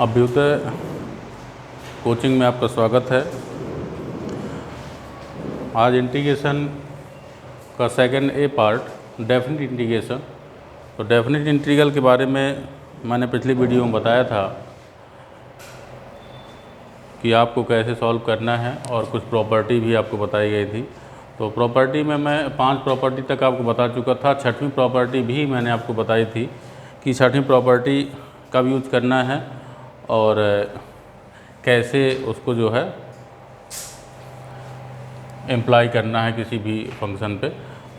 Abhyuday coaching में आपका स्वागत है। आज इंटीग्रेशन का सेकंड ए पार्ट डेफिनिट इंटीग्रेशन। तो डेफिनिट इंटीग्रल के बारे में मैंने पिछली वीडियो में बताया था कि आपको कैसे सॉल्व करना है और कुछ प्रॉपर्टी भी आपको बताई गई थी। तो प्रॉपर्टी में मैं 5 प्रॉपर्टी तक आपको बता चुका था। 6वीं प्रॉपर्टी भी मैंने आपको बताई थी कि 6वीं प्रॉपर्टी कब यूज करना है और कैसे उसको जो है इम्प्लाई करना है किसी भी फंक्शन पे।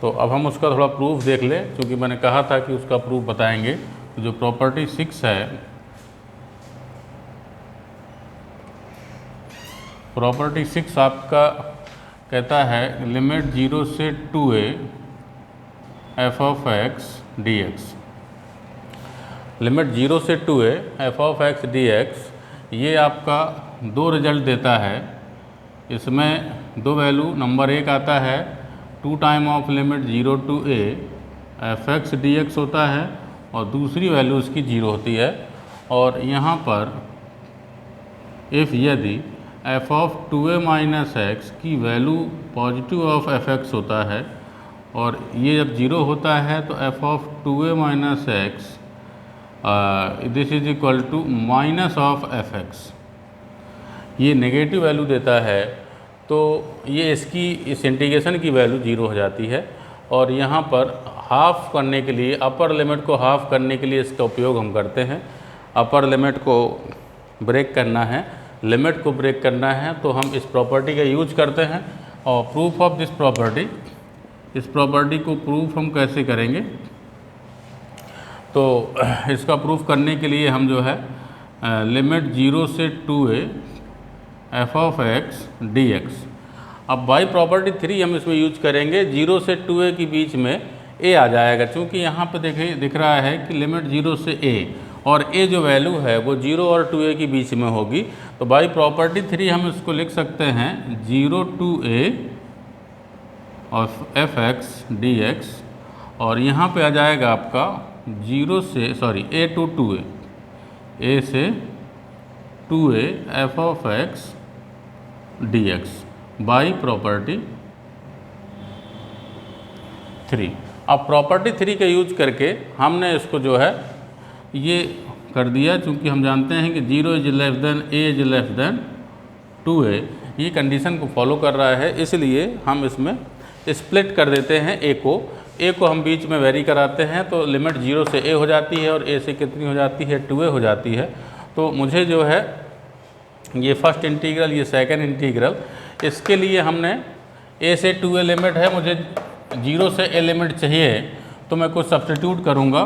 तो अब हम उसका थोड़ा प्रूफ देख लें, क्योंकि मैंने कहा था कि उसका प्रूफ बताएंगे। तो जो प्रॉपर्टी 6 है, प्रॉपर्टी 6 आपका कहता है लिमिट 0 से 2a f ऑफ x dx। लिमिट 0 से 2a f ऑफ x dx ये आपका 2 रिजल्ट देता है। इसमें 2 वैल्यू, नंबर 1 आता है 2 time of limit 0 to a f x dx होता है और दूसरी वैल्यू उसकी 0 होती है। और यहाँ पर यदि f of 2a minus x की value positive of f x होता है और ये जब 0 होता है तो f of 2a minus x this is equal to minus of f x, ये नेगेटिव वैल्यू देता है। तो ये इस इंटीग्रेशन की वैल्यू 0 हो जाती है। और यहाँ पर हाफ करने के लिए, अपर लिमिट को हाफ करने के लिए इसका उपयोग हम करते हैं। अपर लिमिट को ब्रेक करना है, लिमिट को ब्रेक करना है, तो हम इस प्रॉपर्टी का यूज करते हैं। और प्रूफ ऑफ दिस प्रॉपर्टी, इस प्रॉपर्टी को प्रूफ हम कैसे करेंगे, तो इसका प्रूफ करने के लिए हम जो है लिमिट 0 से 2a f ऑफ x dx। अब बाई प्रॉपर्टी 3 हम इसमें यूज करेंगे। 0 से 2a के बीच में a आ जाएगा, क्योंकि यहाँ पे देखिए दिख रहा है कि लिमिट 0 से a, और a जो वैल्यू है वो 0 और 2a के बीच में होगी। तो बाई प्रॉपर्टी 3 हम इसको लिख सकते हैं 0 to a of f x dx, और यहाँ पे आ जाएगा आपका 0 से a to 2a, a से 2a f ऑफ x dx बाई प्रॉपर्टी 3। अब प्रॉपर्टी 3 का यूज करके हमने इसको जो है ये कर दिया, क्योंकि हम जानते हैं कि 0 is less than a is less than 2a, ये कंडीशन को फॉलो कर रहा है। इसलिए हम इसमें स्प्लिट कर देते हैं a को हम बीच में वेरी कराते हैं। तो लिमिट 0 से a हो जाती है और a से कितनी हो जाती है, 2a हो जाती है। तो मुझे जो है ये फर्स्ट इंटीग्रल, ये सेकंड इंटीग्रल, इसके लिए हमने a से 2a लिमिट है, मुझे 0 से a लिमिट चाहिए, तो मैं कुछ सब्स्टिट्यूट करूँगा।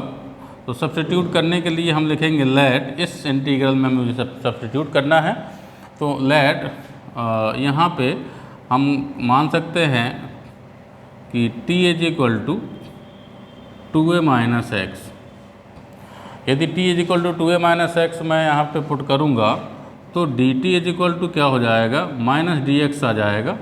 तो सब्स्टिट्यूट करने के लिए हम लिखेंगे लेट, इस इंटीग्रल में मुझे सब्स्टिट्यूट करना है। तो लेट यहाँ पे हम मान सकते हैं कि t is equal to 2a minus x. यदि t is equal to 2a minus x मैं यहाँ पे पुट करूँगा तो dt इज इक्वल टू क्या हो जाएगा, माइनस dx आ जाएगा।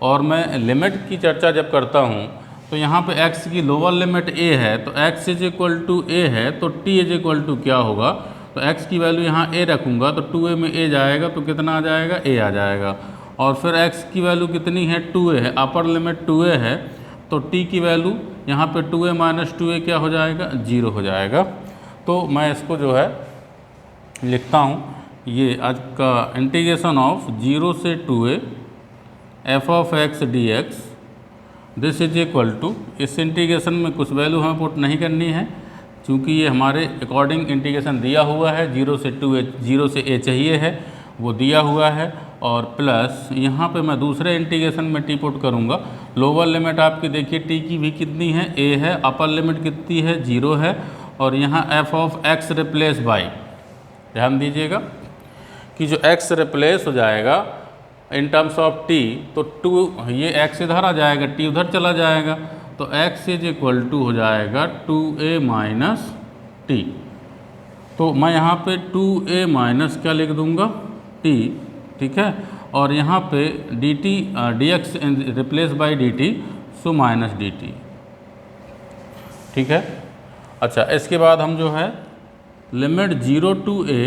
और मैं लिमिट की चर्चा जब करता हूँ तो यहाँ पे x की लोअर लिमिट a है, तो x is equal to a है, तो t इज इक्वल टू क्या होगा, तो x की वैल्यू यहाँ a रखूँगा तो 2a में a जाएगा तो कितना आ जाएगा, a आ जाएगा। और फिर x की वैल्यू कितनी है, 2a है, अपर लिमिट 2a है, तो t की वैल्यू यहाँ पे 2a माइनस 2a क्या हो जाएगा, 0 हो जाएगा। तो मैं इसको जो है लिखता हूँ, ये आज का इंटीग्रेशन ऑफ 0 से 2a f ऑफ x dx this is equal to, इस इंटीग्रेशन में कुछ वैल्यू हमें पुट नहीं करनी है, क्योंकि ये हमारे अकॉर्डिंग इंटीग्रेशन दिया हुआ है। 0 से 2a, 0 से a चाहिए है, वो दिया हुआ है। और प्लस यहाँ पे मैं दूसरे इंटीग्रेशन में t पुट करूँगा। लोअर लिमिट आपकी देखिए t की भी कितनी है, a है, अपर लिमिट कितनी है, 0 है, और यहाँ f ऑफ x रिप्लेस बाई, ध्यान दीजिएगा कि जो x रिप्लेस हो जाएगा इन टर्म्स ऑफ t, तो 2, ये x इधर आ जाएगा, t उधर चला जाएगा, तो x इज इक्वल टू हो जाएगा 2a माइनस t। तो मैं यहाँ पे 2a माइनस क्या लिख दूँगा, t, ठीक है। और यहाँ पे dt dx replace by dt, सो माइनस dt, ठीक है। अच्छा, इसके बाद हम जो है limit 0 to a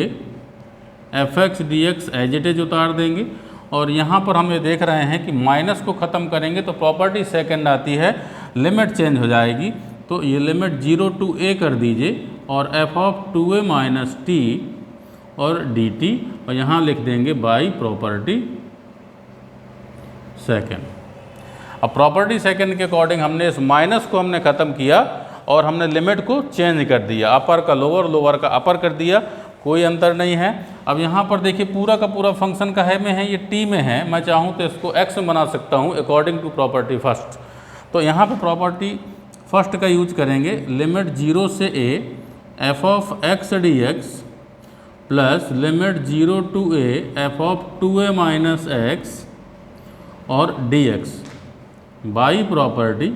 f x d x as it is उतार देंगे। और यहाँ पर हम ये देख रहे हैं कि माइनस को ख़त्म करेंगे तो प्रॉपर्टी सेकंड आती है, लिमिट चेंज हो जाएगी। तो ये लिमिट 0 टू a कर दीजिए और F of 2a minus T और डी टी, और यहाँ लिख देंगे बाई प्रॉपर्टी सेकंड। अब प्रॉपर्टी सेकंड के अकॉर्डिंग हमने इस माइनस को हमने ख़त्म किया और हमने लिमिट को चेंज कर दिया, अपर का लोअर, लोअर का अपर कर दिया, कोई अंतर नहीं है। अब यहाँ पर देखिए पूरा का पूरा फंक्शन काहे में है, ये टी में है। मैं चाहूँ तो इसको एक्स में बना सकता हूँ अकॉर्डिंग टू प्रॉपर्टी फर्स्ट। तो यहाँ पे प्रॉपर्टी फर्स्ट का यूज करेंगे, लिमिट 0 से a f of x d x plus limit 0 to a f of 2a minus x और d x by property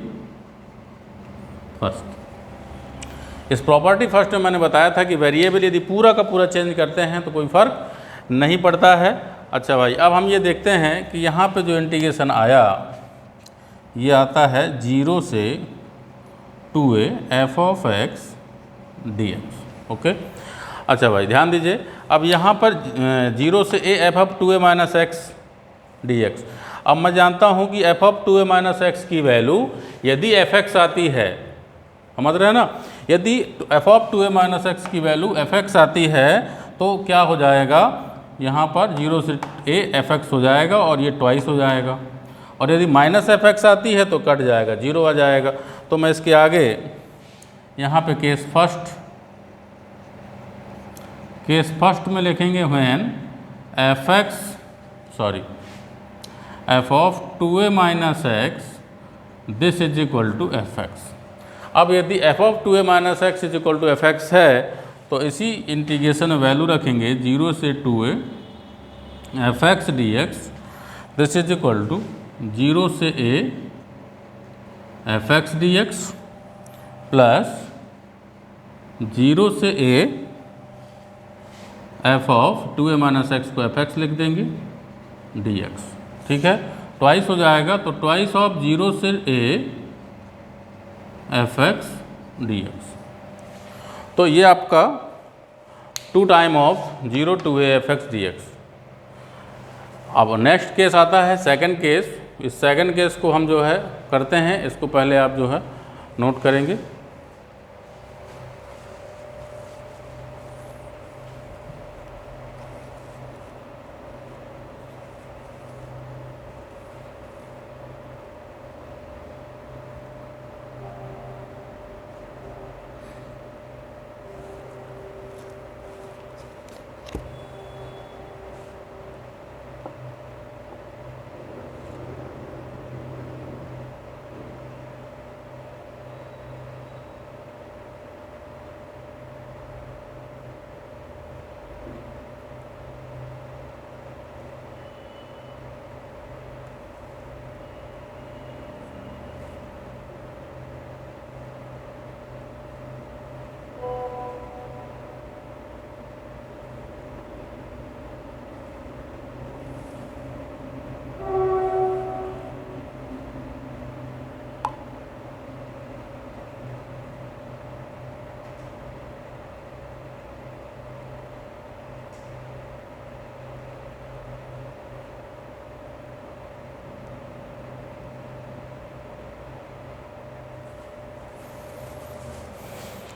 first. इस प्रॉपर्टी फर्स्ट में मैंने बताया था कि वेरिएबल यदि पूरा का पूरा चेंज करते हैं तो कोई फ़र्क नहीं पड़ता है। अच्छा भाई, अब हम ये देखते हैं कि यहाँ पे जो इंटीग्रेशन आया ये आता है 0 से 2a f of x d x. Okay, अच्छा भाई ध्यान दीजिए, अब यहाँ पर 0 से a f of 2a minus x d x. अब मैं जानता हूँ कि F of 2a minus x की वैल्यू यदि एफ एक्स आती है, समझ रहे हैं ना, यदि f of 2a minus x की वैल्यू एफ एक्स आती है तो क्या हो जाएगा, यहाँ पर 0 से a एफ एक्स हो जाएगा और ये ट्वाइस हो जाएगा। और यदि माइनस एफ एक्स आती है तो कट जाएगा, 0 आ जाएगा। तो मैं इसके आगे यहाँ पे केस फर्स्ट में लिखेंगे when f of 2a minus x this is equal to f x. अब यदि f of 2a minus x is equal to f x है तो इसी इंटीग्रेशन में वैल्यू रखेंगे 0 से 2a f x d x this is equal to 0 से a f x d x plus 0 से a f of 2a minus x को f x लिख देंगे डी एक्स। ठीक है, ट्वाइस हो जाएगा तो ट्वाइस ऑफ 0 से a f x d x. तो ये आपका 2 time of 0 to a f x d x. अब नेक्स्ट केस आता है सेकंड केस। इस सेकंड केस को हम जो है करते हैं, इसको पहले आप जो है नोट करेंगे।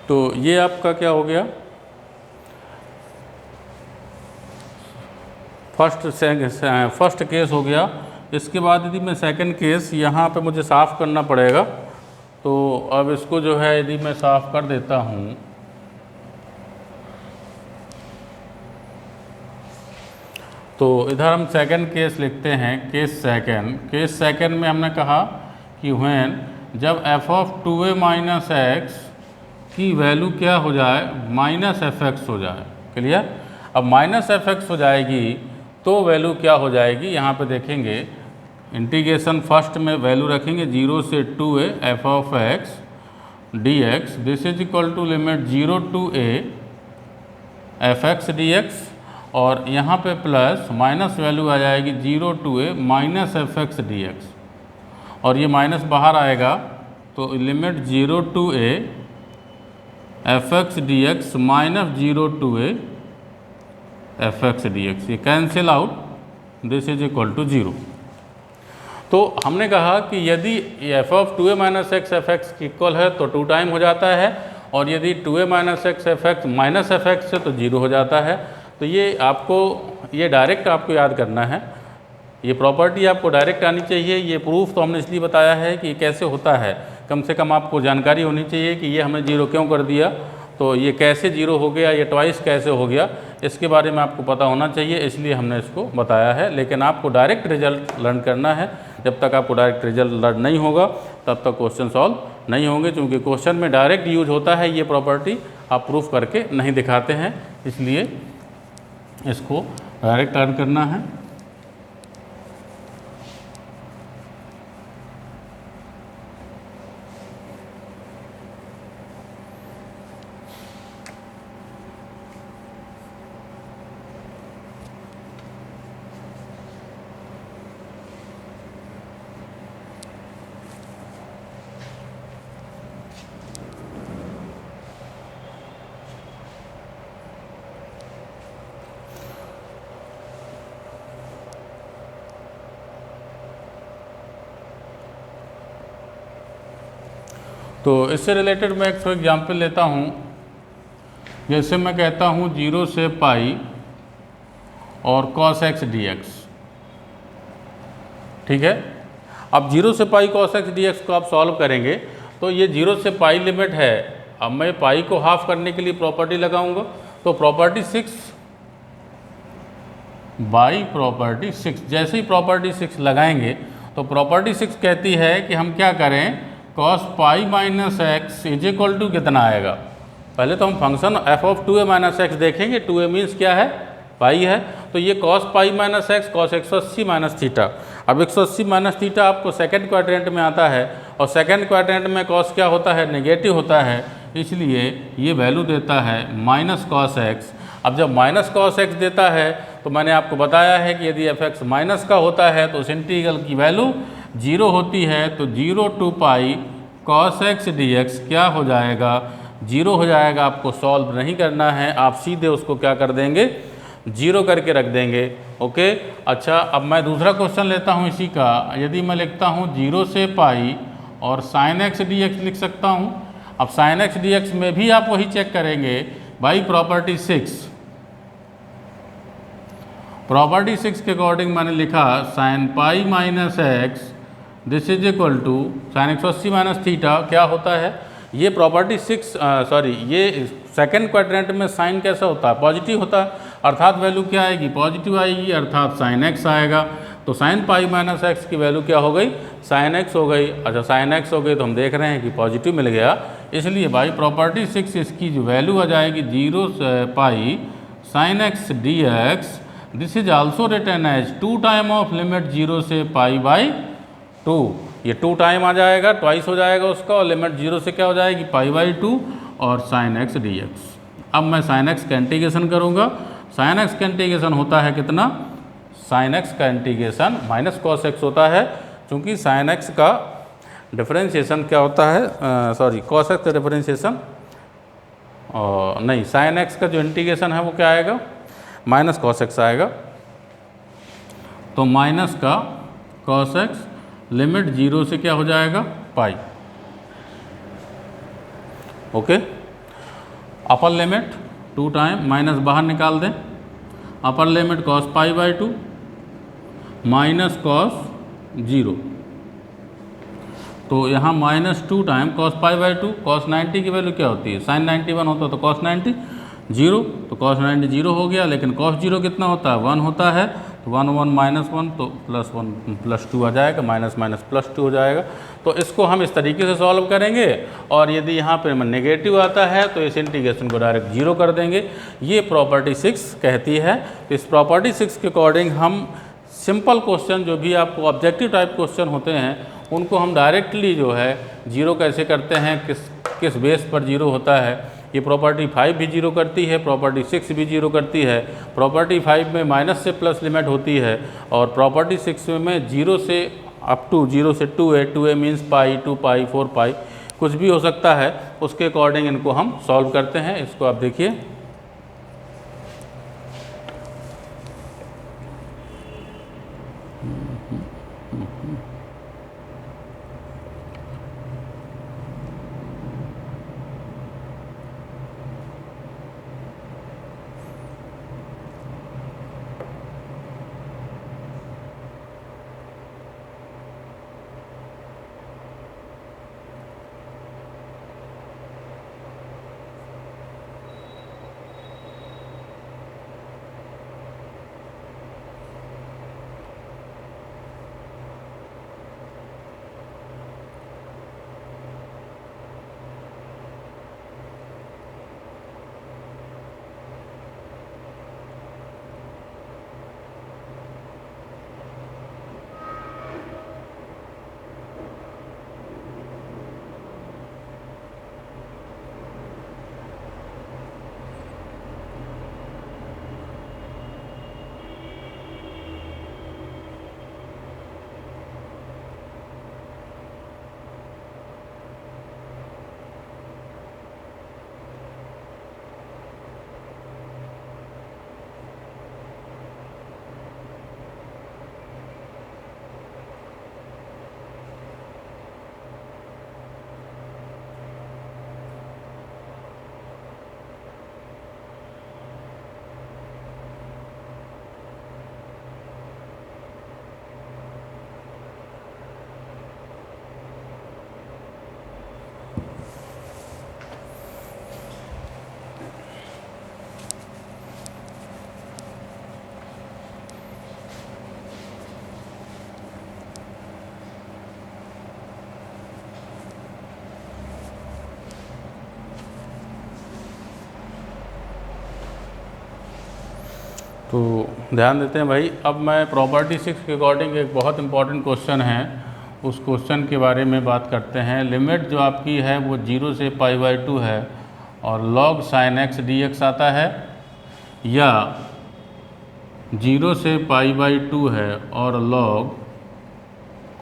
तो ये आपका क्या हो गया, फर्स्ट केस हो गया। इसके बाद यदि मैं सेकंड केस यहाँ पे मुझे साफ़ करना पड़ेगा, तो अब इसको जो है यदि मैं साफ़ कर देता हूँ तो इधर हम सेकंड केस लिखते हैं। केस सेकंड में हमने कहा कि व्हेन जब F of 2a minus x की वैल्यू क्या हो जाए, माइनस एफ एक्स हो जाए। क्लियर। अब माइनस एफ एक्स हो जाएगी तो वैल्यू क्या हो जाएगी, यहाँ पे देखेंगे इंटीग्रेशन फर्स्ट में वैल्यू रखेंगे 0 से 2a f of x d x this is equal to limit 0 to a f x d x, और यहाँ पे प्लस माइनस वैल्यू आ जाएगी 0 to a minus f x d x, और ये माइनस बाहर आएगा तो limit 0 to a f x d x minus 0 to a f x d x, ये cancel out, this is equal to 0। तो हमने कहा कि यदि f of 2a minus x F x equal है तो 2 टाइम हो जाता है, और यदि 2a minus x F x minus f x है तो 0 हो जाता है। तो ये आपको, ये डायरेक्ट आपको याद करना है, ये प्रॉपर्टी आपको डायरेक्ट आनी चाहिए। ये प्रूफ तो हमने इसलिए बताया है कि कैसे होता है, कम से कम आपको जानकारी होनी चाहिए कि ये हमने 0 क्यों कर दिया, तो ये कैसे 0 हो गया, ये ट्वाइस कैसे हो गया, इसके बारे में आपको पता होना चाहिए, इसलिए हमने इसको बताया है। लेकिन आपको डायरेक्ट रिजल्ट लर्न करना है, जब तक आपको डायरेक्ट रिजल्ट लर्न नहीं होगा तब तक क्वेश्चन सॉल्व नहीं होंगे, क्योंकि क्वेश्चन में डायरेक्ट यूज होता है ये प्रॉपर्टी, आप प्रूफ करके नहीं दिखाते हैं, इसलिए इसको डायरेक्ट लर्न करना है। तो इससे रिलेटेड मैं एक फॉर एग्जाम्पल लेता हूँ, जैसे मैं कहता हूँ 0 से पाई और कॉस एक्स डी एक्स, ठीक है। अब 0 से पाई कॉस एक्स डी एक्स को आप सॉल्व करेंगे तो ये 0 से पाई लिमिट है। अब मैं पाई को हाफ करने के लिए प्रॉपर्टी लगाऊंगा, तो प्रॉपर्टी 6 बाई प्रॉपर्टी 6, जैसे ही प्रॉपर्टी 6 लगाएंगे तो प्रॉपर्टी 6 कहती है कि हम क्या करें, cos pi minus x is equal to कितना आएगा। पहले तो हम function f of 2a minus x देखेंगे, 2a मीन्स क्या है, पाई है, तो ये cos pi minus x cos 180 minus theta. अब 180 माइनस थीटा आपको सेकंड क्वाड्रेंट में आता है, और सेकंड क्वाड्रेंट में कॉस क्या होता है, नेगेटिव होता है, इसलिए ये वैल्यू देता है माइनस कॉस एक्स। अब जब माइनस कॉस एक्स देता है तो मैंने आपको बताया है कि यदि एफ एक्स माइनस का होता है तो उस इंटीग्रल की वैल्यू 0 होती है, तो 0 to pi cos x d x क्या हो जाएगा, 0 हो जाएगा। आपको सॉल्व नहीं करना है, आप सीधे उसको क्या कर देंगे, 0 करके रख देंगे। ओके, अच्छा अब मैं दूसरा क्वेश्चन लेता हूँ इसी का। यदि मैं लिखता हूँ 0 से पाई और साइन एक्स डी एक्स लिख सकता हूँ। अब साइन एक्स डी एक्स में भी आप वही चेक करेंगे बाई प्रॉपर्टी 6। प्रॉपर्टी 6 के अकॉर्डिंग मैंने लिखा sine pi minus x this is equal to sine 180 minus theta क्या होता है। ये प्रॉपर्टी 6 ये सेकंड क्वाड्रेंट में साइन कैसा होता है, पॉजिटिव होता है, अर्थात वैल्यू क्या आएगी, पॉजिटिव आएगी, अर्थात साइन एक्स आएगा। तो साइन पाई माइनस एक्स की वैल्यू क्या हो गई, साइन एक्स हो गई। अच्छा साइन एक्स हो गई तो हम देख रहे हैं कि पॉजिटिव मिल गया, इसलिए बाई प्रॉपर्टी 6 इसकी जो वैल्यू आ जाएगी 0 से pi sine x d x, this is also written as 2 time of limit 0 से पाई बाई 2। ये 2 टाइम आ जाएगा, ट्वाइस हो जाएगा उसका, और लिमिट 0 से क्या हो जाएगी, पाई बाई 2 और साइन एक्स डी एक्स। अब मैं साइन एक्स का इंटीग्रेशन करूँगा। साइन एक्स का इंटीग्रेशन होता है कितना, साइन एक्स का इंटीग्रेशन माइनस कॉस एक्स होता है, क्योंकि साइन एक्स का डिफरेंशिएशन क्या होता है, कॉस एक्स का डिफरेंशिएशन नहीं, साइन एक्स का जो इंटीग्रेशन है वो क्या आएगा, माइनस कॉस एक्स आएगा। तो माइनस का कॉस एक्स लिमिट 0 से क्या हो जाएगा, pi. Okay, upper limit 2 time minus बाहर निकाल दें, upper limit cos pi by 2 minus cos 0, तो यहाँ minus 2 time cos pi by 2, cos 90 की वैल्यू क्या होती है, साइन 91 होता है, तो कॉस 90 0, तो कॉस 90 0 हो गया, लेकिन कॉस 0 कितना होता है, 1 होता है, तो 1 1 माइनस 1, तो प्लस 1 प्लस 2 आ जाएगा, माइनस माइनस प्लस 2 हो जाएगा। तो इसको हम इस तरीके से सॉल्व करेंगे, और यदि यहाँ पर नेगेटिव आता है तो इस इंटीग्रेशन को डायरेक्ट 0 कर देंगे। ये प्रॉपर्टी 6 कहती है। तो इस प्रॉपर्टी 6 के अकॉर्डिंग हम सिंपल क्वेश्चन, जो भी आपको ऑब्जेक्टिव टाइप क्वेश्चन होते हैं, उनको हम डायरेक्टली जो है 0 कैसे करते हैं, किस बेस पर 0 होता है। ये प्रॉपर्टी 5 भी 0 करती है, प्रॉपर्टी 6 भी 0 करती है। प्रॉपर्टी 5 में माइनस से प्लस लिमिट होती है, और प्रॉपर्टी 6 में 0 से अप टू 0 से 2a, 2a मीन्स पाई, 2 पाई, 4 पाई, कुछ भी हो सकता है। उसके अकॉर्डिंग इनको हम सॉल्व करते हैं। इसको आप देखिए, तो ध्यान देते हैं भाई। अब मैं प्रॉपर्टी 6 के अकॉर्डिंग एक बहुत इंपॉर्टेंट क्वेश्चन है, उस क्वेश्चन के बारे में बात करते हैं। लिमिट जो आपकी है वो 0 से π/2 है और log sin x dx आता है, या 0 से π/2 है और log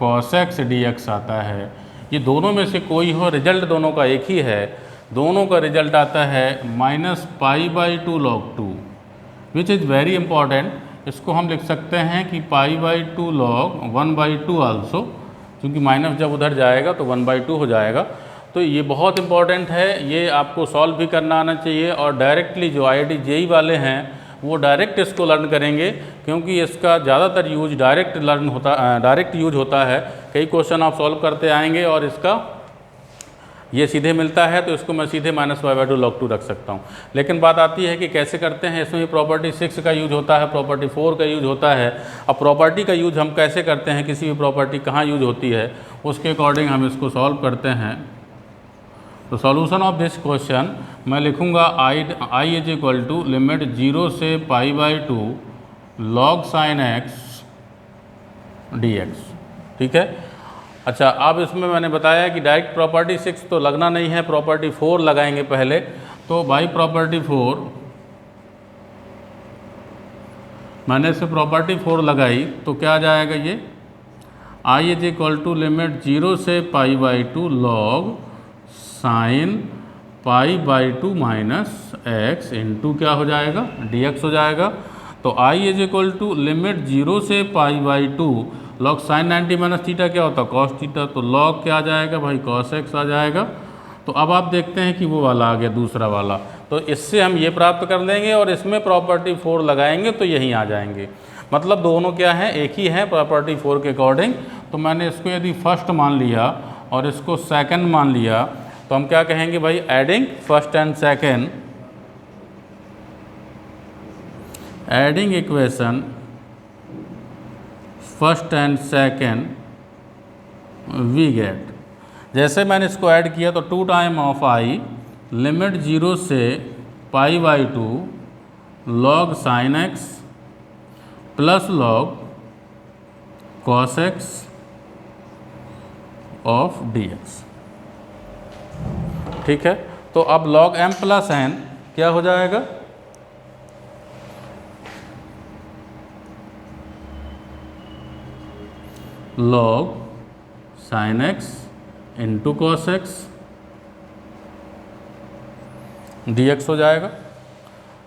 cos x dx आता है। ये दोनों में से कोई हो, रिजल्ट दोनों का एक ही है। दोनों का रिजल्ट आता है -π/2 log 2, which is very important. इसको हम लिख सकते हैं कि π/2 log 1/2 आल्सो, क्योंकि माइनस जब उधर जाएगा तो 1/2 हो जाएगा। तो ये बहुत इंपॉर्टेंट है, ये आपको सॉल्व भी करना आना चाहिए। और डायरेक्टली जो IIT JEE वाले हैं वो डायरेक्ट इसको लर्न करेंगे, क्योंकि इसका ज़्यादातर यूज डायरेक्ट यूज होता है। कई क्वेश्चन आप सॉल्व करते आएंगे और इसका ये सीधे मिलता है, तो इसको मैं सीधे -π/2 log 2 रख सकता हूँ। लेकिन बात आती है कि कैसे करते हैं। इसमें प्रॉपर्टी 6 का यूज होता है, प्रॉपर्टी 4 का यूज होता है। अब प्रॉपर्टी का यूज हम कैसे करते हैं, किसी भी प्रॉपर्टी कहाँ यूज होती है, उसके अकॉर्डिंग हम इसको सॉल्व करते हैं। तो सॉल्यूशन ऑफ दिस क्वेश्चन मैं लिखूँगा I is equal to limit 0 से π/2 log sin x dx। ठीक है। अच्छा, अब इसमें मैंने बताया कि डायरेक्ट प्रॉपर्टी 6 तो लगना नहीं है, प्रॉपर्टी 4 लगाएंगे पहले। तो बाई प्रॉपर्टी 4 मैंने इसे प्रॉपर्टी 4 लगाई तो क्या आ जाएगा, ये I is equal to limit 0 से π/2 log sin π/2 minus x into क्या हो जाएगा, dx हो जाएगा। तो I is equal to limit 0 से π/2 log sin 90 माइनस थीटा क्या होता है, cos थीटा। तो log क्या आ जाएगा भाई, cos x आ जाएगा। तो अब आप देखते हैं कि वो वाला आ गया, दूसरा वाला। तो इससे हम ये प्राप्त कर लेंगे और इसमें प्रॉपर्टी 4 लगाएंगे तो यहीं आ जाएंगे। मतलब दोनों क्या हैं, एक ही हैं प्रॉपर्टी 4 के अकॉर्डिंग। तो मैंने इसको यदि फर्स्ट मान लिया और इसको सेकंड मान लिया, तो हम क्या कहेंगे भाई, adding first and second, adding equation first and second we get. जैसे मैंने इसको ऐड किया तो 2 टाइम ऑफ I लिमिट 0 से π/2 log sin x plus log cos x of dx। ठीक है। तो अब log m प्लस n क्या हो जाएगा, log sin x into cos x dx हो जाएगा।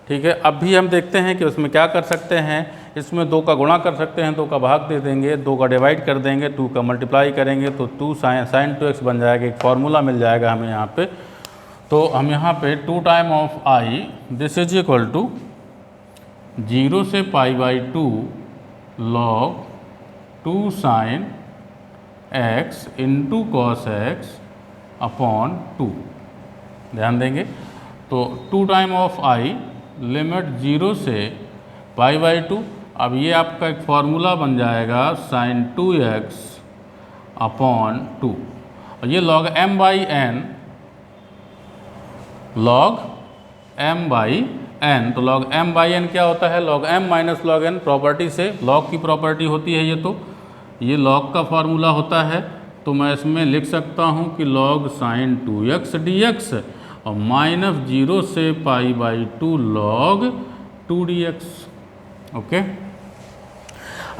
ठीक है। अब भी हम देखते हैं कि उसमें क्या कर सकते हैं। इसमें 2 का गुणा कर सकते हैं, 2 का भाग दे देंगे, 2 का डिवाइड कर देंगे, 2 का मल्टीप्लाई करेंगे तो 2 sin 2x बन जाएगा। एक फार्मूला मिल जाएगा हमें यहाँ पे। तो हम यहाँ पे 2 time of I this is equal to 0 से π/2 log 2 sin x into cos x upon 2। ध्यान देंगे तो 2 टाइम ऑफ आई लिमिट 0 से π/2। अब ये आपका एक फार्मूला बन जाएगा sin 2x अपॉन 2 और ये log m/n तो log m/n क्या होता है? log m minus log n property से log की प्रॉपर्टी होती है ये log का फार्मूला होता है। तो मैं इसमें लिख सकता हूँ कि log sin 2x dx और -0 से π/2 log 2 dx। ओके,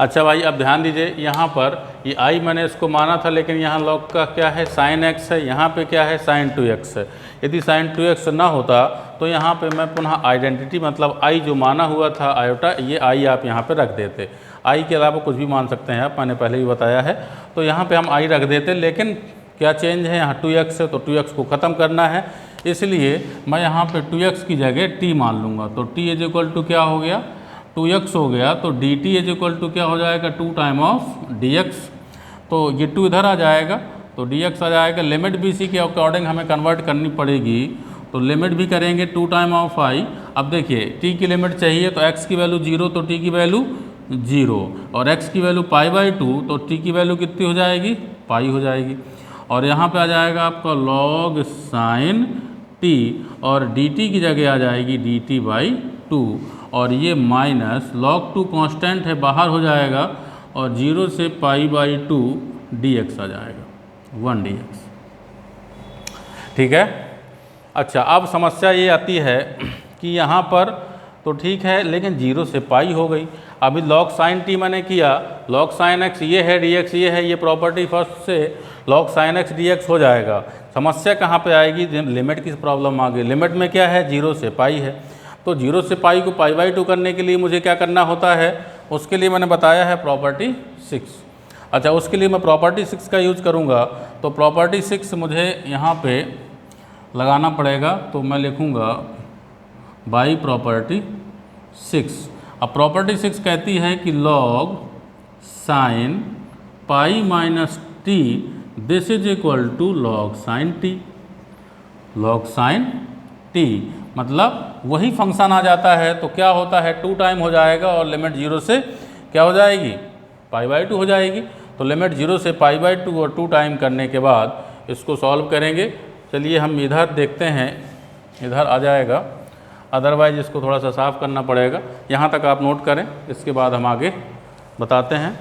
अच्छा भाई अब ध्यान दीजिए, यहाँ पर ये आई मैंने इसको माना था, लेकिन यहाँ log का क्या है? sin x है, यहाँ पे क्या है? sin 2x है। यदि sin 2x ना होता तो यहाँ पे मैं पुनः आइडेंटिटी मतलब आई जो माना हुआ था आयोटा, ये आई आप यहाँ पे रख देते। आई के अलावा कुछ भी मान सकते हैं आप, मैंने पहले ही बताया है। तो यहाँ पे हम आई रख देते, लेकिन क्या चेंज है? यहाँ 2x है तो 2x को ख़त्म करना है, इसलिए मैं यहाँ पे 2x की जगह t मान लूँगा। तो t इज इक्वल टू क्या हो गया? 2x हो गया। तो dt इज इक्वल टू क्या हो जाएगा? 2 टाइम ऑफ dx। तो ये 2 इधर आ जाएगा तो dx आ जाएगा। लिमिट भी इसी के अकॉर्डिंग हमें कन्वर्ट करनी पड़ेगी, तो लिमिट भी करेंगे 2 टाइम ऑफ आई। अब देखिए t की लिमिट चाहिए तो x की वैल्यू 0 तो t की वैल्यू 0 और x की वैल्यू π/2 तो t की वैल्यू कितनी हो जाएगी? पाई हो जाएगी। और यहाँ पे आ जाएगा आपका log sin t और dt की जगह आ जाएगी dt/2 और ये माइनस log 2 कांस्टेंट है, बाहर हो जाएगा और 0 से π/2 dx आ जाएगा 1 dx। ठीक है। अच्छा अब समस्या ये आती है कि यहाँ पर तो ठीक है, लेकिन 0 से पाई हो गई। अभी log sin t मैंने किया, log sin x ये है, dx ये है, ये प्रॉपर्टी फर्स्ट से log sin x dx हो जाएगा। समस्या कहाँ पे आएगी? लिमिट की प्रॉब्लम आ गई। लिमिट में क्या है? 0 से पाई है। तो 0 से पाई को π/2 करने के लिए मुझे क्या करना होता है? उसके लिए मैंने बताया है प्रॉपर्टी 6। अच्छा, उसके लिए मैं प्रॉपर्टी 6 का यूज़ करूँगा। तो प्रॉपर्टी 6 मुझे यहाँ पे लगाना पड़ेगा, तो मैं लिखूँगा बाई प्रॉपर्टी 6। अब प्रॉपर्टी 6 कहती है कि log sin π-t this is equal to log sin t। log sin t मतलब वही फंक्शन आ जाता है, तो क्या होता है? 2 टाइम हो जाएगा और लिमिट 0 से क्या हो जाएगी? π/2 हो जाएगी। तो लिमिट 0 से π/2 और 2 टाइम करने के बाद इसको सॉल्व करेंगे। चलिए हम इधर देखते हैं, इधर आ जाएगा, अदरवाइज इसको थोड़ा सा साफ़ करना पड़ेगा। यहाँ तक आप नोट करें, इसके बाद हम आगे बताते हैं।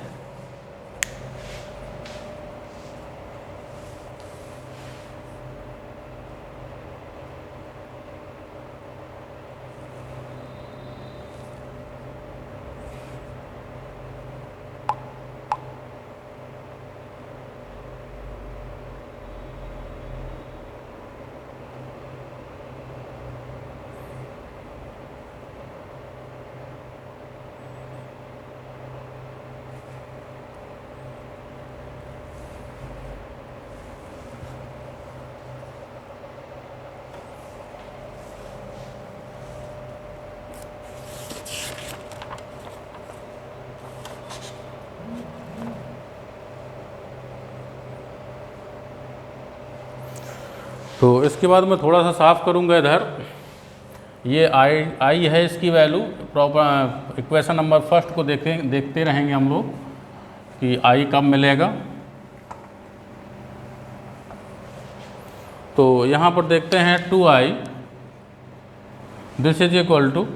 तो इसके बाद मैं थोड़ा सा साफ़ करूँगा इधर। ये आई है, इसकी value proper equation number first को देखते रहेंगे हम लोग कि आई कब मिलेगा। तो यहाँ पर देखते हैं 2i this is equal to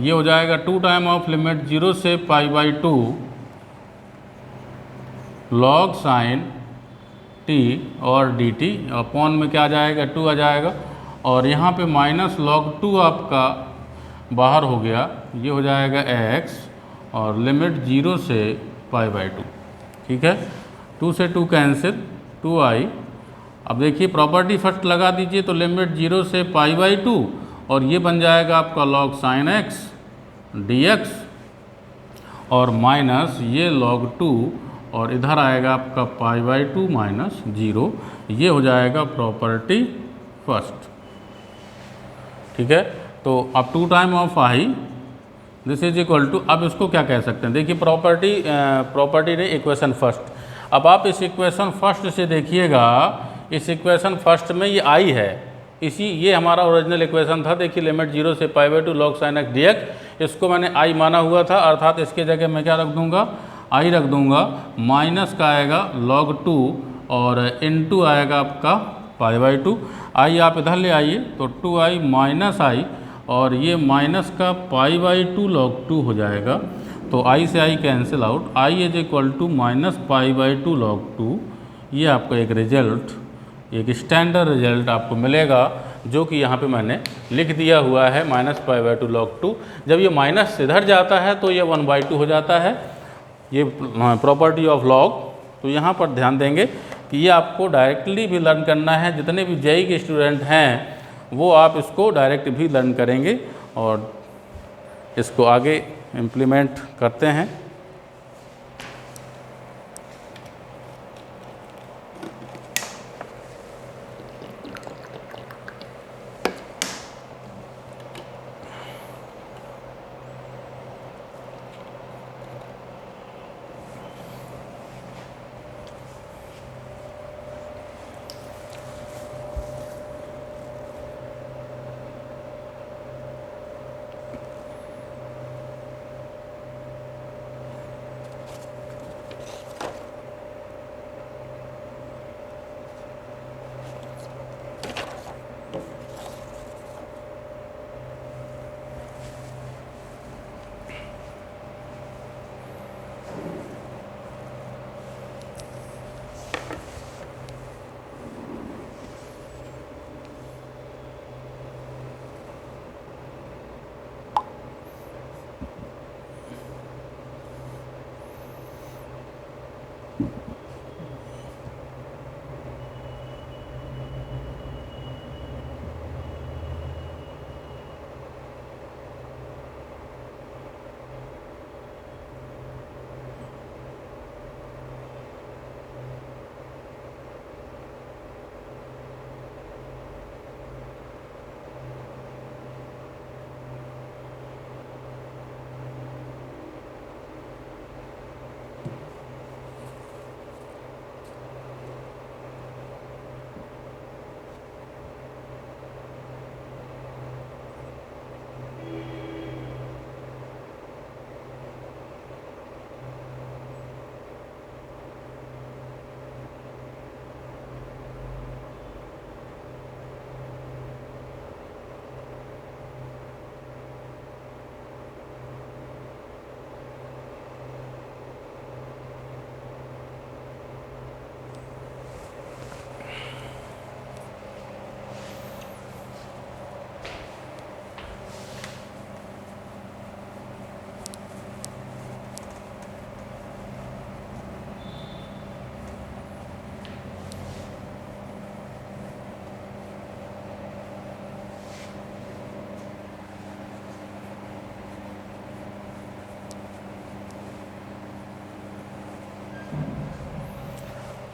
ये हो जाएगा 2 टाइम ऑफ लिमिट 0 से π/2 log sin t और dt अपॉन में क्या आ जाएगा? 2 आ जाएगा और यहाँ पे माइनस log 2 आपका बाहर हो गया, ये हो जाएगा x और लिमिट 0 से π/2। ठीक है, 2 से 2 कैंसिल, 2i। अब देखिए प्रॉपर्टी फर्स्ट लगा दीजिए, तो लिमिट 0 से π/2 और ये बन जाएगा आपका log sin x dx और माइनस ये log 2 और इधर आएगा आपका पाई बाई 2 माइनस 0। ये हो जाएगा प्रॉपर्टी फर्स्ट। ठीक है, तो अब 2 time of I this is equal to, अब इसको क्या कह सकते हैं, देखिए प्रॉपर्टी ने इक्वेशन फर्स्ट। अब आप इस इक्वेशन फर्स्ट से देखिएगा, इस इक्वेशन फर्स्ट में ये आई है, ये हमारा ओरिजिनल इक्वेशन था। देखिए लिमिट 0 से पाई by 2 log sin x dx, इसको मैंने आई माना हुआ था, अर्थात इसके जगह मैं क्या रख दूंगा, आई रख दूंगा। माइनस का आएगा log 2 और इनटू आएगा आपका पाई बाई 2। आई आप इधर ले आइए तो 2i माइनस आई, और ये माइनस का पाई बाई 2 log 2 हो जाएगा। तो आई से I cancel out, I is equal to minus pi by 2 log 2। ये आपका एक रिजल्ट, एक स्टैंडर्ड रिजल्ट आपको मिलेगा, जो कि यहाँ पे मैंने लिख दिया हुआ है माइनस पाई बाई 2 log 2। जब ये माइनस इधर जाता है तो ये 1/2 हो जाता है, ये प्रॉपर्टी ऑफ लॉग। तो यहाँ पर ध्यान देंगे कि ये आपको डायरेक्टली भी लर्न करना है, जितने भी जेई के स्टूडेंट हैं वो आप इसको डायरेक्ट भी लर्न करेंगे, और इसको आगे इम्प्लीमेंट करते हैं।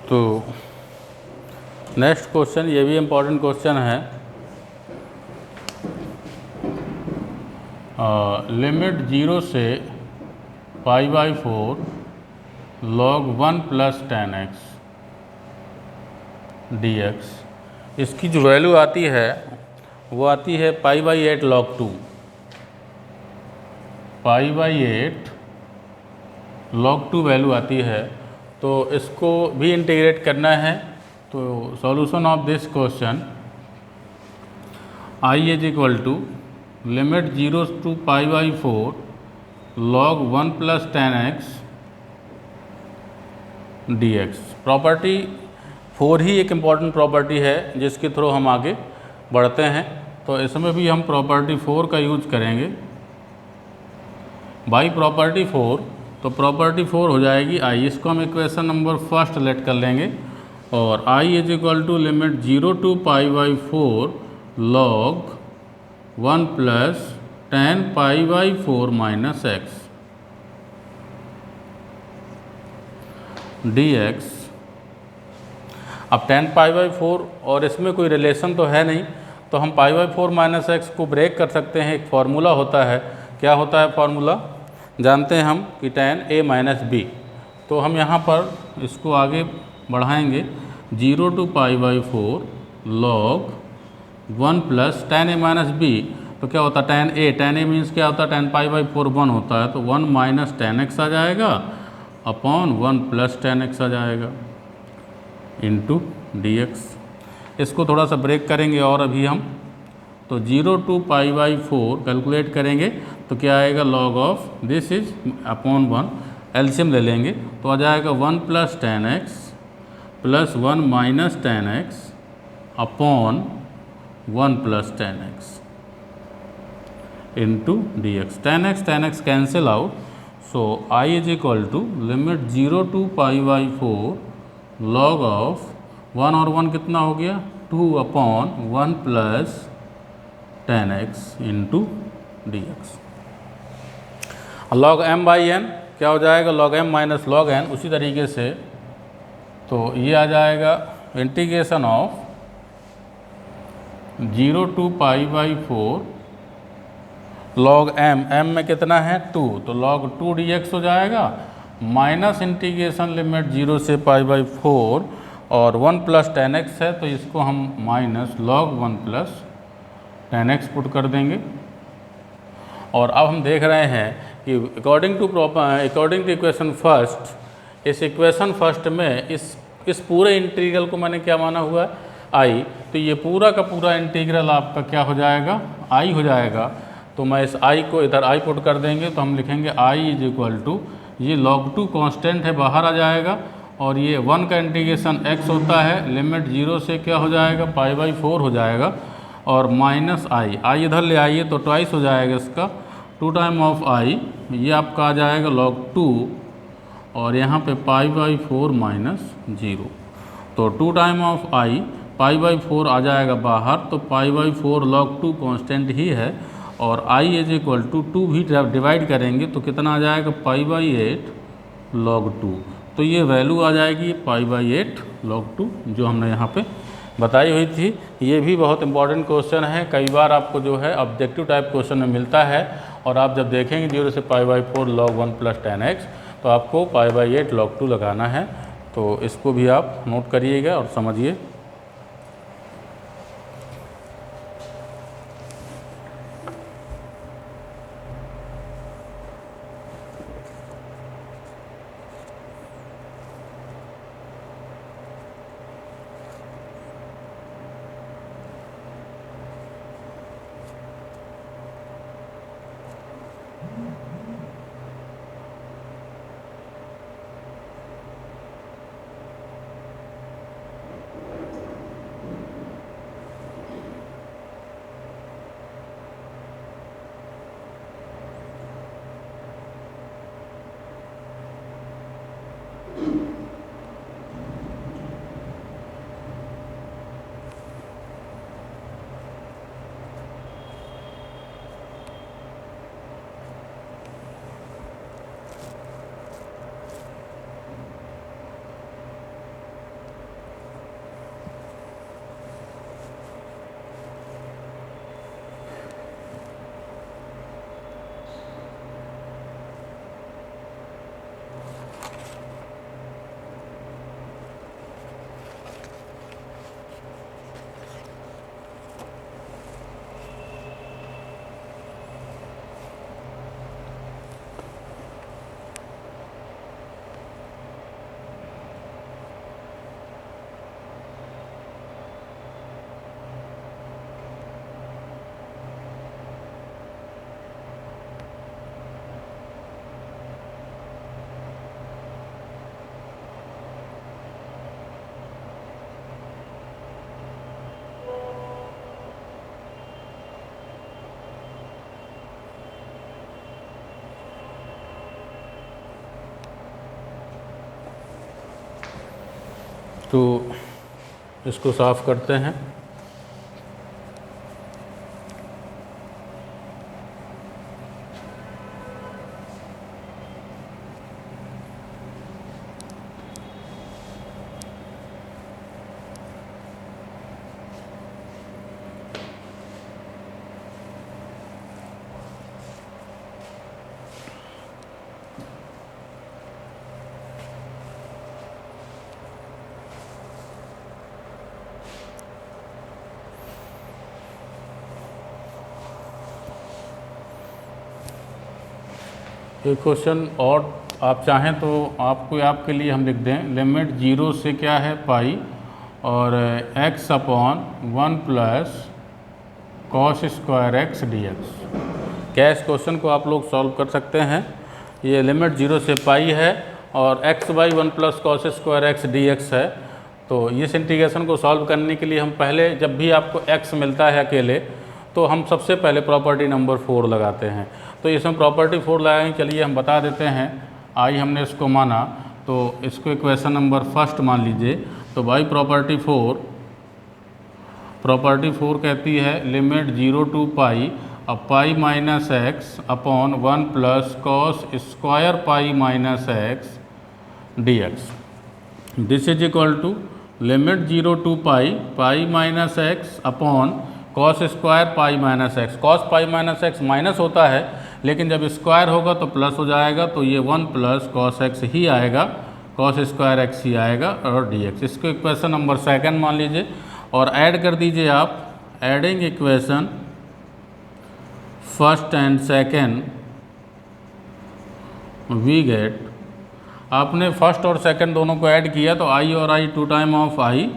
तो नेक्स्ट क्वेश्चन, ये भी इम्पोर्टेंट क्वेश्चन है। लिमिट 0 से पाई by 4 log 1 plus 10x dx, इसकी जो वैल्यू आती है वो आती है pi by 8 log 2, pi by 8 log 2 value आती है। तो इसको भी इंटीग्रेट करना है। तो solution of this question, I is equal to limit 0 to pi by 4 log 1 plus 10x dx। Property 4 ही एक इम्पॉर्टेंट प्रॉपर्टी है जिसके थ्रू हम आगे बढ़ते हैं। तो इसमें भी हम प्रॉपर्टी 4 का यूज करेंगे बाई प्रॉपर्टी 4। तो प्रॉपर्टी 4 हो जाएगी आई, इसको हम इक्वेशन नंबर फर्स्ट लेट कर लेंगे, और I is equal to limit 0 to pi by 4 log 1 plus 10 pi by 4 minus x. dx। अब tan π/4 और इसमें कोई रिलेशन तो है नहीं, तो हम π/4 माइनस एक्स को ब्रेक कर सकते हैं। एक फार्मूला होता है, क्या होता है फार्मूला जानते हैं हम कि tan a माइनस बी। तो हम यहाँ पर इसको आगे बढ़ाएंगे 0 to π/4 log 1 plus tan a minus B. तो क्या होता है tan a मीन्स क्या होता है, tan π/4 1 होता है, तो 1 माइनस tan x आ जाएगा अपॉन 1 प्लस tan x आ जाएगा इंटू dx। इसको थोड़ा सा ब्रेक करेंगे और अभी हम, तो 0 to π/4 कैलकुलेट करेंगे तो क्या आएगा log of this is upon 1, LCM ले लेंगे तो आ जाएगा 1 plus tan x plus 1 minus tan x upon 1 plus tan x into dx। tan x cancel out, so I is equal to limit 0 to π/4 log of 1 और 1 कितना हो गया 2 upon 1 plus tan x into dx। Log m by n क्या हो जाएगा, log m minus log n। उसी तरीके से तो ये आ जाएगा integration of 0 to π/4 log m में कितना है 2, तो log 2 dx हो जाएगा माइनस इंटीग्रेशन लिमिट 0 से π/4 और 1 प्लस tan x है तो इसको हम minus log 1 plus tan x put कर देंगे। और अब हम देख रहे हैं कि अकॉर्डिंग टू इक्वेशन फर्स्ट, इस इक्वेशन फर्स्ट में इस पूरे इंटीग्रल को मैंने क्या माना हुआ है i, तो ये पूरा का पूरा इंटीग्रल आपका क्या हो जाएगा i हो जाएगा। तो मैं इस i को इधर i पुट कर देंगे तो हम लिखेंगे i इज इक्वल टू, ये log 2 कांस्टेंट है बाहर आ जाएगा और ये 1 का इंटीग्रेशन x होता है, लिमिट 0 से क्या हो जाएगा π/4 हो जाएगा और माइनस i इधर ले आइए तो ट्वाइस हो जाएगा इसका 2 टाइम ऑफ i, ये आपका आ जाएगा log 2 और यहाँ पे π/4 माइनस 0, तो 2 टाइम ऑफ i π/4 आ जाएगा बाहर, तो π/4 log 2 कांस्टेंट ही है और i इज इक्वल टू 2 भी डिवाइड करेंगे तो कितना आ जाएगा π/8 log 2। तो ये वैल्यू आ जाएगी π/8 log 2 जो हमने यहाँ पे बताई हुई थी। ये भी बहुत इंपॉर्टेंट क्वेश्चन है, कई बार आपको जो है ऑब्जेक्टिव टाइप क्वेश्चन में मिलता है और आप जब देखेंगे 0 से π/4 log 1 प्लस tan x तो आपको π/8 log 2 लगाना है। तो इसको भी आप नोट करिएगा और समझिए। तो इसको साफ़ करते हैं। एक क्वेश्चन और आप चाहें तो आपके लिए हम लिख दें, लिमिट 0 से क्या है पाई और x upon 1 plus cos square x d x. क्या इस क्वेश्चन को आप लोग सॉल्व कर सकते हैं? ये लिमिट 0 से पाई है और x by 1 plus cos square x d x है। तो इस इंटीग्रेशन को सॉल्व करने के लिए हम पहले, जब भी आपको x मिलता है अकेले, तो हम सबसे पहले प्रॉपर्टी नंबर 4 लगाते हैं। तो इसमें प्रॉपर्टी 4 लगाएंगे, चलिए हम बता देते हैं। आई हमने इसको माना, तो इसको इक्वेशन नंबर फर्स्ट मान लीजिए। तो भाई प्रॉपर्टी 4 कहती है लिमिट 0 टू पाई अब pi minus x upon 1 plus cos square pi minus x d x. This is equal to limit 0 to pi minus x upon cos square pi minus x. Cos pi minus x minus होता है, लेकिन जब square होगा तो plus हो जाएगा, तो ये 1 प्लस कॉस एक्स ही आएगा, कॉस स्क्वायर एक्स ही आएगा और डी एक्स। इसको इक्वेशन नंबर सेकंड मान लीजिए और ऐड कर दीजिए आप। Adding equation first and second we get, आपने फर्स्ट और सेकंड दोनों को ऐड किया तो आई और I 2 time of I,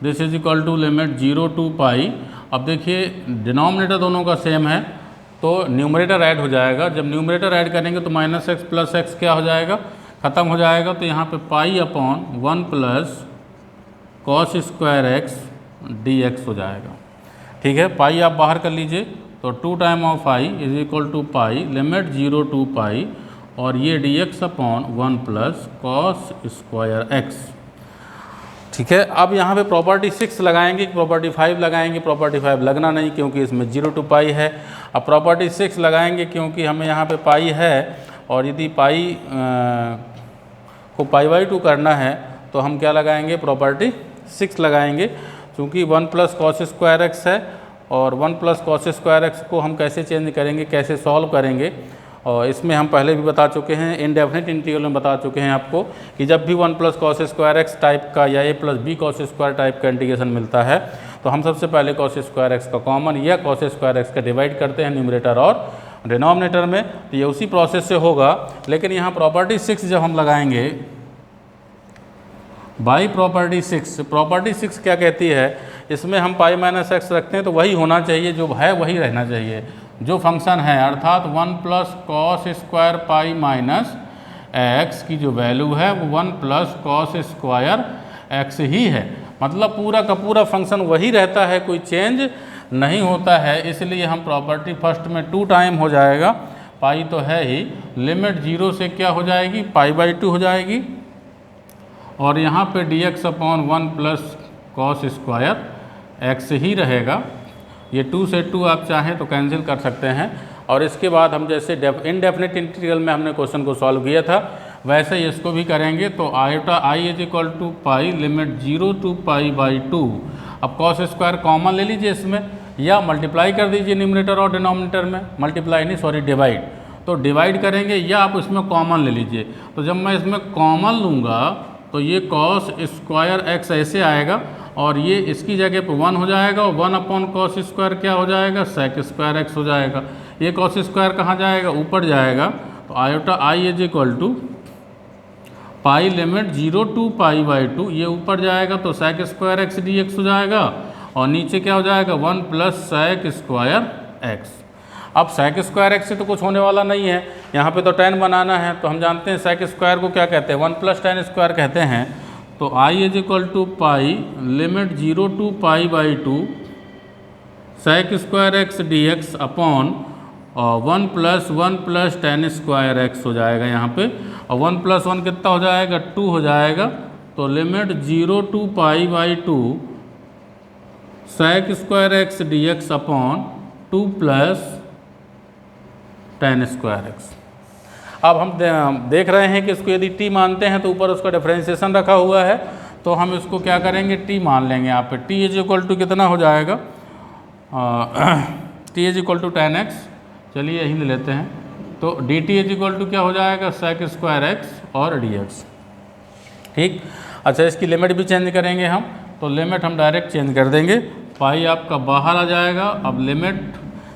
this is equal to limit 0 to pi. अब देखिए डिनोमिनेटर दोनों का सेम है तो न्यूमरेटर ऐड हो जाएगा। जब न्यूमरेटर ऐड करेंगे तो माइनस एक्स प्लस एक्स क्या हो जाएगा, ख़त्म हो जाएगा। तो यहाँ पे pi upon 1 plus cos square x d x हो जाएगा। ठीक है, पाई आप बाहर कर लीजिए तो 2 time of I is equal to pi limit 0 to pi और ये d x upon 1 plus cos square x. ठीक है, अब यहाँ पे प्रॉपर्टी 6 लगाएंगे, प्रॉपर्टी 5 लगाएंगे। प्रॉपर्टी 5 लगना नहीं क्योंकि इसमें 0 टू पाई है। अब प्रॉपर्टी 6 लगाएंगे क्योंकि हमें यहाँ पे पाई है और यदि पाई को पाई बाई 2 करना है तो हम क्या लगाएंगे, प्रॉपर्टी 6 लगाएंगे। क्योंकि 1 प्लस कॉस स्क्वायर एक्स है और 1 प्लस कॉस स्क्वायर एक्स को हम कैसे चेंज करेंगे, कैसे सॉल्व करेंगे, और इसमें हम पहले भी बता चुके हैं, इनडेफिनिट इंटीग्रल में बता चुके हैं आपको कि जब भी 1 plus cos square x type का या a plus b cos square type का इंटीग्रेशन मिलता है तो हम सबसे पहले कॉस स्क्वायर एक्स का कॉमन या कॉस स्क्वायर एक्स का डिवाइड करते हैं न्यूमरेटर और डिनोमिनेटर में। तो ये उसी प्रोसेस से होगा। लेकिन यहाँ प्रॉपर्टी 6 जब हम लगाएंगे बाई प्रॉपर्टी 6 क्या कहती है, इसमें हम पाई माइनस एक्स रखते हैं तो वही होना चाहिए, जो है वही रहना चाहिए जो फंक्शन है, अर्थात 1 plus cos square pi minus x की जो वैल्यू है वो 1 प्लस कॉस स्क्वायर एक्स ही है। मतलब पूरा का पूरा फंक्शन वही रहता है, कोई चेंज नहीं होता है। इसलिए हम प्रॉपर्टी फर्स्ट में 2 टाइम हो जाएगा, पाई तो है ही, लिमिट 0 से क्या हो जाएगी, पाई बाई 2 हो जाएगी और यहाँ पे d x upon 1 plus cos square x ही रहेगा। ये 2 से 2 आप चाहें तो कैंसिल कर सकते हैं। और इसके बाद हम जैसे इनडेफिनिट इंटीग्रल में हमने क्वेश्चन को सॉल्व किया था वैसे ही इसको भी करेंगे। तो iota I is equal to pi limit 0 to pi by 2। अब कॉस स्क्वायर कॉमन ले लीजिए इसमें या मल्टीप्लाई कर दीजिए न्यूमरेटर और डिनोमिनेटर में, मल्टीप्लाई नहीं सॉरी डिवाइड। तो डिवाइड करेंगे या आप इसमें कॉमन ले लीजिए। तो जब मैं इसमें कॉमन लूँगा तो ये कॉस स्क्वायर एक्स ऐसे आएगा और ये इसकी जगह पर 1 हो जाएगा और 1 अपॉन कॉस स्क्वायर क्या हो जाएगा, सेक स्क्वायर एक्स हो जाएगा। ये कॉस स्क्वायर कहाँ जाएगा, ऊपर जाएगा। तो iota I is equal to pi limit 0 to pi by 2, ये ऊपर जाएगा तो sec square x d x हो जाएगा और नीचे क्या हो जाएगा 1 प्लस सेक स्क्वायर एक्स। अब सेक स्क्वायर एक्स से तो कुछ होने वाला नहीं है, यहाँ पे तो tan बनाना है। तो हम जानते हैं सेक स्क्वायर को क्या कहते हैं, 1 प्लस tan स्क्वायर कहते हैं। तो I is equal to pi limit 0 to pi by 2 sec square x d x upon 1 plus tan square x हो जाएगा यहाँ पे। और 1 प्लस 1 कितना हो जाएगा, 2 हो जाएगा। तो limit 0 to pi by 2 sec square x d x upon 2 plus tan square x. अब हम देख रहे हैं कि इसको यदि t मानते हैं तो ऊपर उसका डिफरेंशिएशन रखा हुआ है, तो हम इसको क्या करेंगे, t मान लेंगे। यहाँ पे t इज इक्वल टू कितना हो जाएगा, t is equal to tan x, चलिए यही ले लेते हैं। तो dt इज इक्वल टू क्या हो जाएगा, सेक स्क्वायर एक्स और dx। ठीक, अच्छा इसकी लिमिट भी चेंज करेंगे हम, तो लिमिट हम डायरेक्ट चेंज कर देंगे, पाई आपका बाहर आ जाएगा। अब लिमिट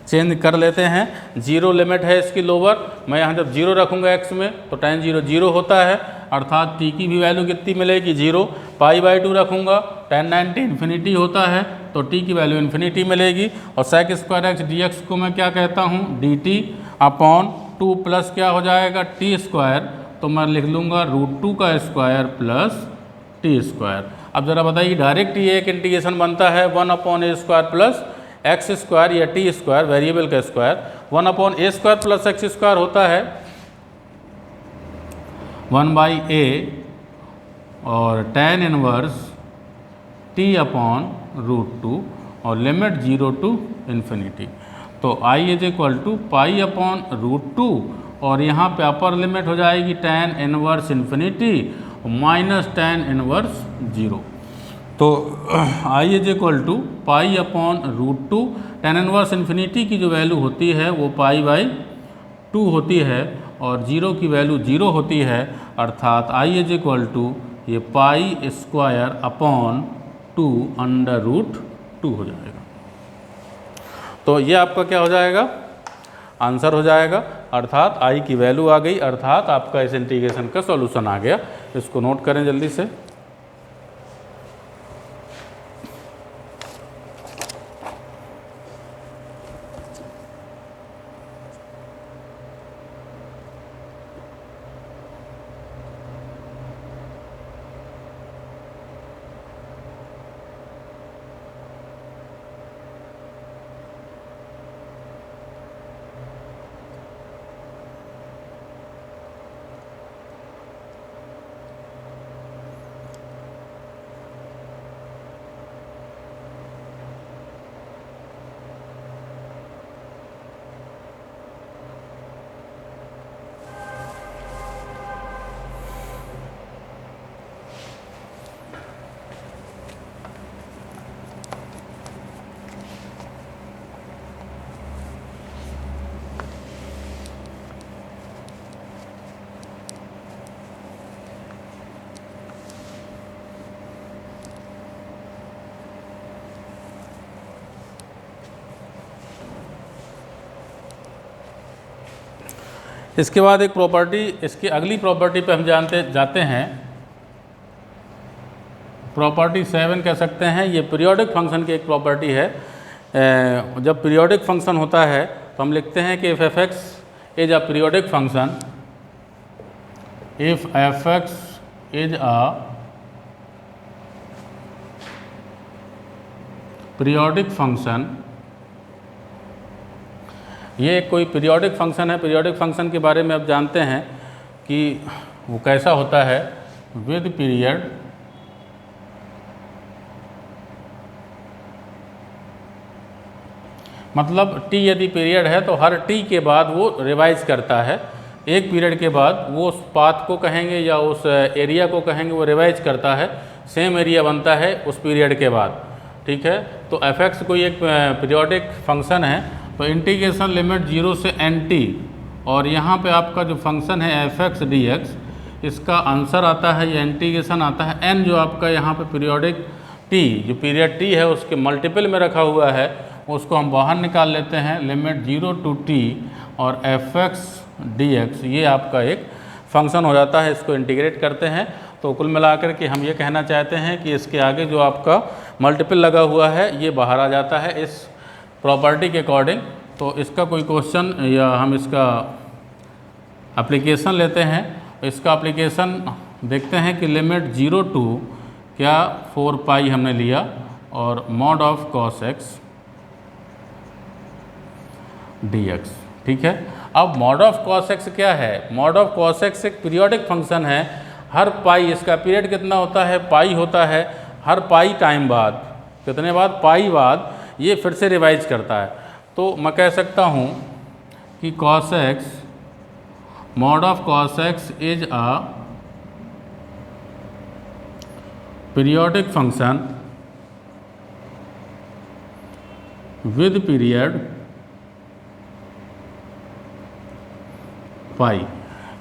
चेंज कर लेते हैं। जीरो लिमिट है इसकी लोअर, मैं यहाँ जब जीरो रखूँगा x में तो tan 0 0 होता है, अर्थात t की भी वैल्यू कितनी मिलेगी 0। π/2 रखूँगा tan 90 इन्फिनिटी होता है तो t की वैल्यू इन्फिनिटी मिलेगी। और sec² x dx को मैं क्या कहता हूँ dt/2 प्लस क्या हो जाएगा t², तो मैं लिख लूँगा √2 का स्क्वायर प्लस t²। अब ज़रा बताइए डायरेक्ट ये एक इंटीग्रेशन बनता है 1/a² प्लस x² या t² वेरिएबल का स्क्वायर, 1/a² प्लस x² होता है 1/a और tan इनवर्स t/√2 और लिमिट 0 टू इन्फिनिटी। तो i इज इक्वल टू π/√2 और यहाँ पे अपर लिमिट हो जाएगी tan inverse infinity minus tan inverse 0। तो i is equal to π/√2, tan inverse infinity की जो वैल्यु होती है वो π/2 होती है और 0 की वैल्यू 0 होती है, अर्थात i इज इक्वल टू ये π²/2 √2 हो जाएगा। तो ये आपका क्या हो जाएगा आंसर हो जाएगा, अर्थात i की वैल्यू आ गई, अर्थात आपका इस इंटीग्रेशन का सॉल्यूशन आ गया। इसको नोट करें जल्दी से। इसके बाद एक प्रॉपर्टी, इसकी अगली प्रॉपर्टी पे हम जाते हैं। प्रॉपर्टी 7 कह सकते हैं, ये पीरियोडिक फंक्शन की एक प्रॉपर्टी है। जब पीरियोडिक फंक्शन होता है तो हम लिखते हैं कि if f(x) is a periodic function, if f(x) is a periodic function, ये कोई पीरियोडिक फंक्शन है। पीरियोडिक फंक्शन के बारे में अब जानते हैं कि वो कैसा होता है। विद पीरियड मतलब t यदि पीरियड है तो हर t के बाद वो रिवाइज करता है। एक पीरियड के बाद वो उस पाथ को कहेंगे या उस एरिया को कहेंगे, वो रिवाइज करता है, सेम एरिया बनता है उस पीरियड के बाद। ठीक है, तो f(x) कोई एक पीरियोडिक फंक्शन है। तो इंटीग्रेशन लिमिट 0 से nt और यहाँ पे आपका जो फंक्शन है f(x) dx, इसका आंसर आता है या इंटीग्रेशन आता है n, जो आपका यहाँ पे पीरियोडिक t, जो पीरियड t है उसके मल्टीपल में रखा हुआ है, उसको हम बाहर निकाल लेते हैं। लिमिट 0 टू t और f(x) dx ये आपका एक फंक्शन हो जाता है। इसको इंटीग्रेट करते हैं तो कुल मिलाकर के हम ये कहना चाहते हैं कि इसके आगे जो आपका मल्टीपल लगा हुआ है ये बाहर आ जाता है इस प्रॉपर्टी के अकॉर्डिंग। तो इसका कोई क्वेश्चन या हम इसका एप्लीकेशन लेते हैं। इसका एप्लीकेशन देखते हैं कि लिमिट 0 टू क्या 4π हमने लिया और mod of cos x dx। ठीक है, अब mod ऑफ cos x क्या है? mod ऑफ cos x एक पीरियोडिक फंक्शन है। हर पाई, इसका पीरियड कितना होता है पाई होता है, हर पाई टाइम बाद, कितने बाद पाई बाद ये फिर से रिवाइज करता है। तो मैं कह सकता हूँ कि cos x, mod of cos x is a periodic function with period pi.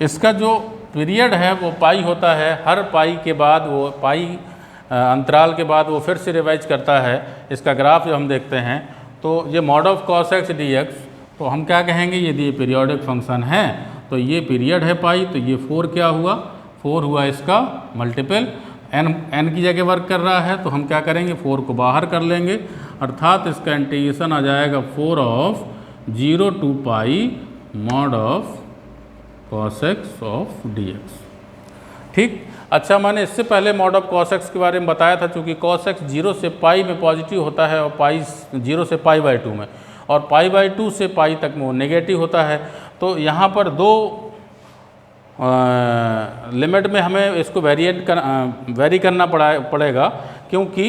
इसका जो पीरियड है वो पाई होता है, हर पाई के बाद वो पाई अंतराल के बाद वो फिर से रिवाइज करता है। इसका ग्राफ जो हम देखते हैं तो ये mod of cos x d x, तो हम क्या कहेंगे, यदि ये पीरियोडिक फंक्शन है तो ये पीरियड है पाई, तो ये 4 क्या हुआ, 4 हुआ इसका मल्टीपल, n की जगह वर्क कर रहा है तो हम क्या करेंगे, 4 को बाहर कर लेंगे, अर्थात इसका इंटीग्रेशन आ जाएगा 4 of 0 to pi mod of cos x of d x. ठीक। अच्छा, मैंने इससे पहले मॉड ऑफ कॉस एक्स के बारे में बताया था, चूँकि कॉस एक्स 0 से पाई में पॉजिटिव होता है और पाई 0 से पाई बाई 2 में, और पाई बाई 2 से पाई तक में वो नेगेटिव होता है। तो यहाँ पर दो लिमिट में हमें इसको वेरी करना पड़ेगा, क्योंकि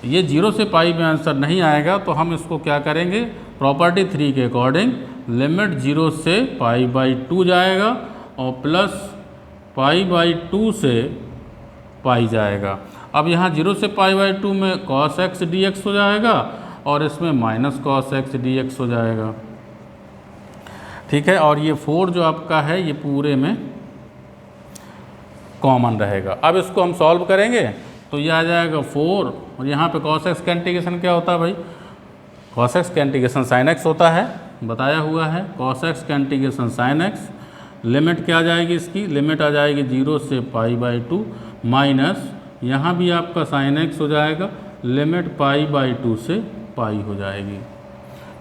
ये 0 से पाई में आंसर नहीं आएगा। तो हम इसको क्या करेंगे, प्रॉपर्टी 3 के अकॉर्डिंग लिमिट 0 से पाई बाई 2 जाएगा और प्लस पाई बाई 2 से पाई जाएगा। अब यहाँ 0 से पाई बाई 2 में कॉस एक्स डी एक्स हो जाएगा और इसमें minus cos x d x हो जाएगा। ठीक है, और ये 4 जो आपका है ये पूरे में कॉमन रहेगा। अब इसको हम सॉल्व करेंगे तो ये आ जाएगा 4, और यहाँ पे कॉस एक्स का इंटीग्रेशन क्या होता है भाई, कॉस एक्स का इंटीग्रेशन साइन एक्स होता है, बताया हुआ है। कॉस एक्स का इंटीग्रेशन साइन एक्स, लिमिट क्या आ जाएगी इसकी, लिमिट आ जाएगी 0 से पाई बाई 2 माइनस यहाँ भी आपका साइन एक्स हो जाएगा, लिमिट पाई बाई 2 से पाई हो जाएगी।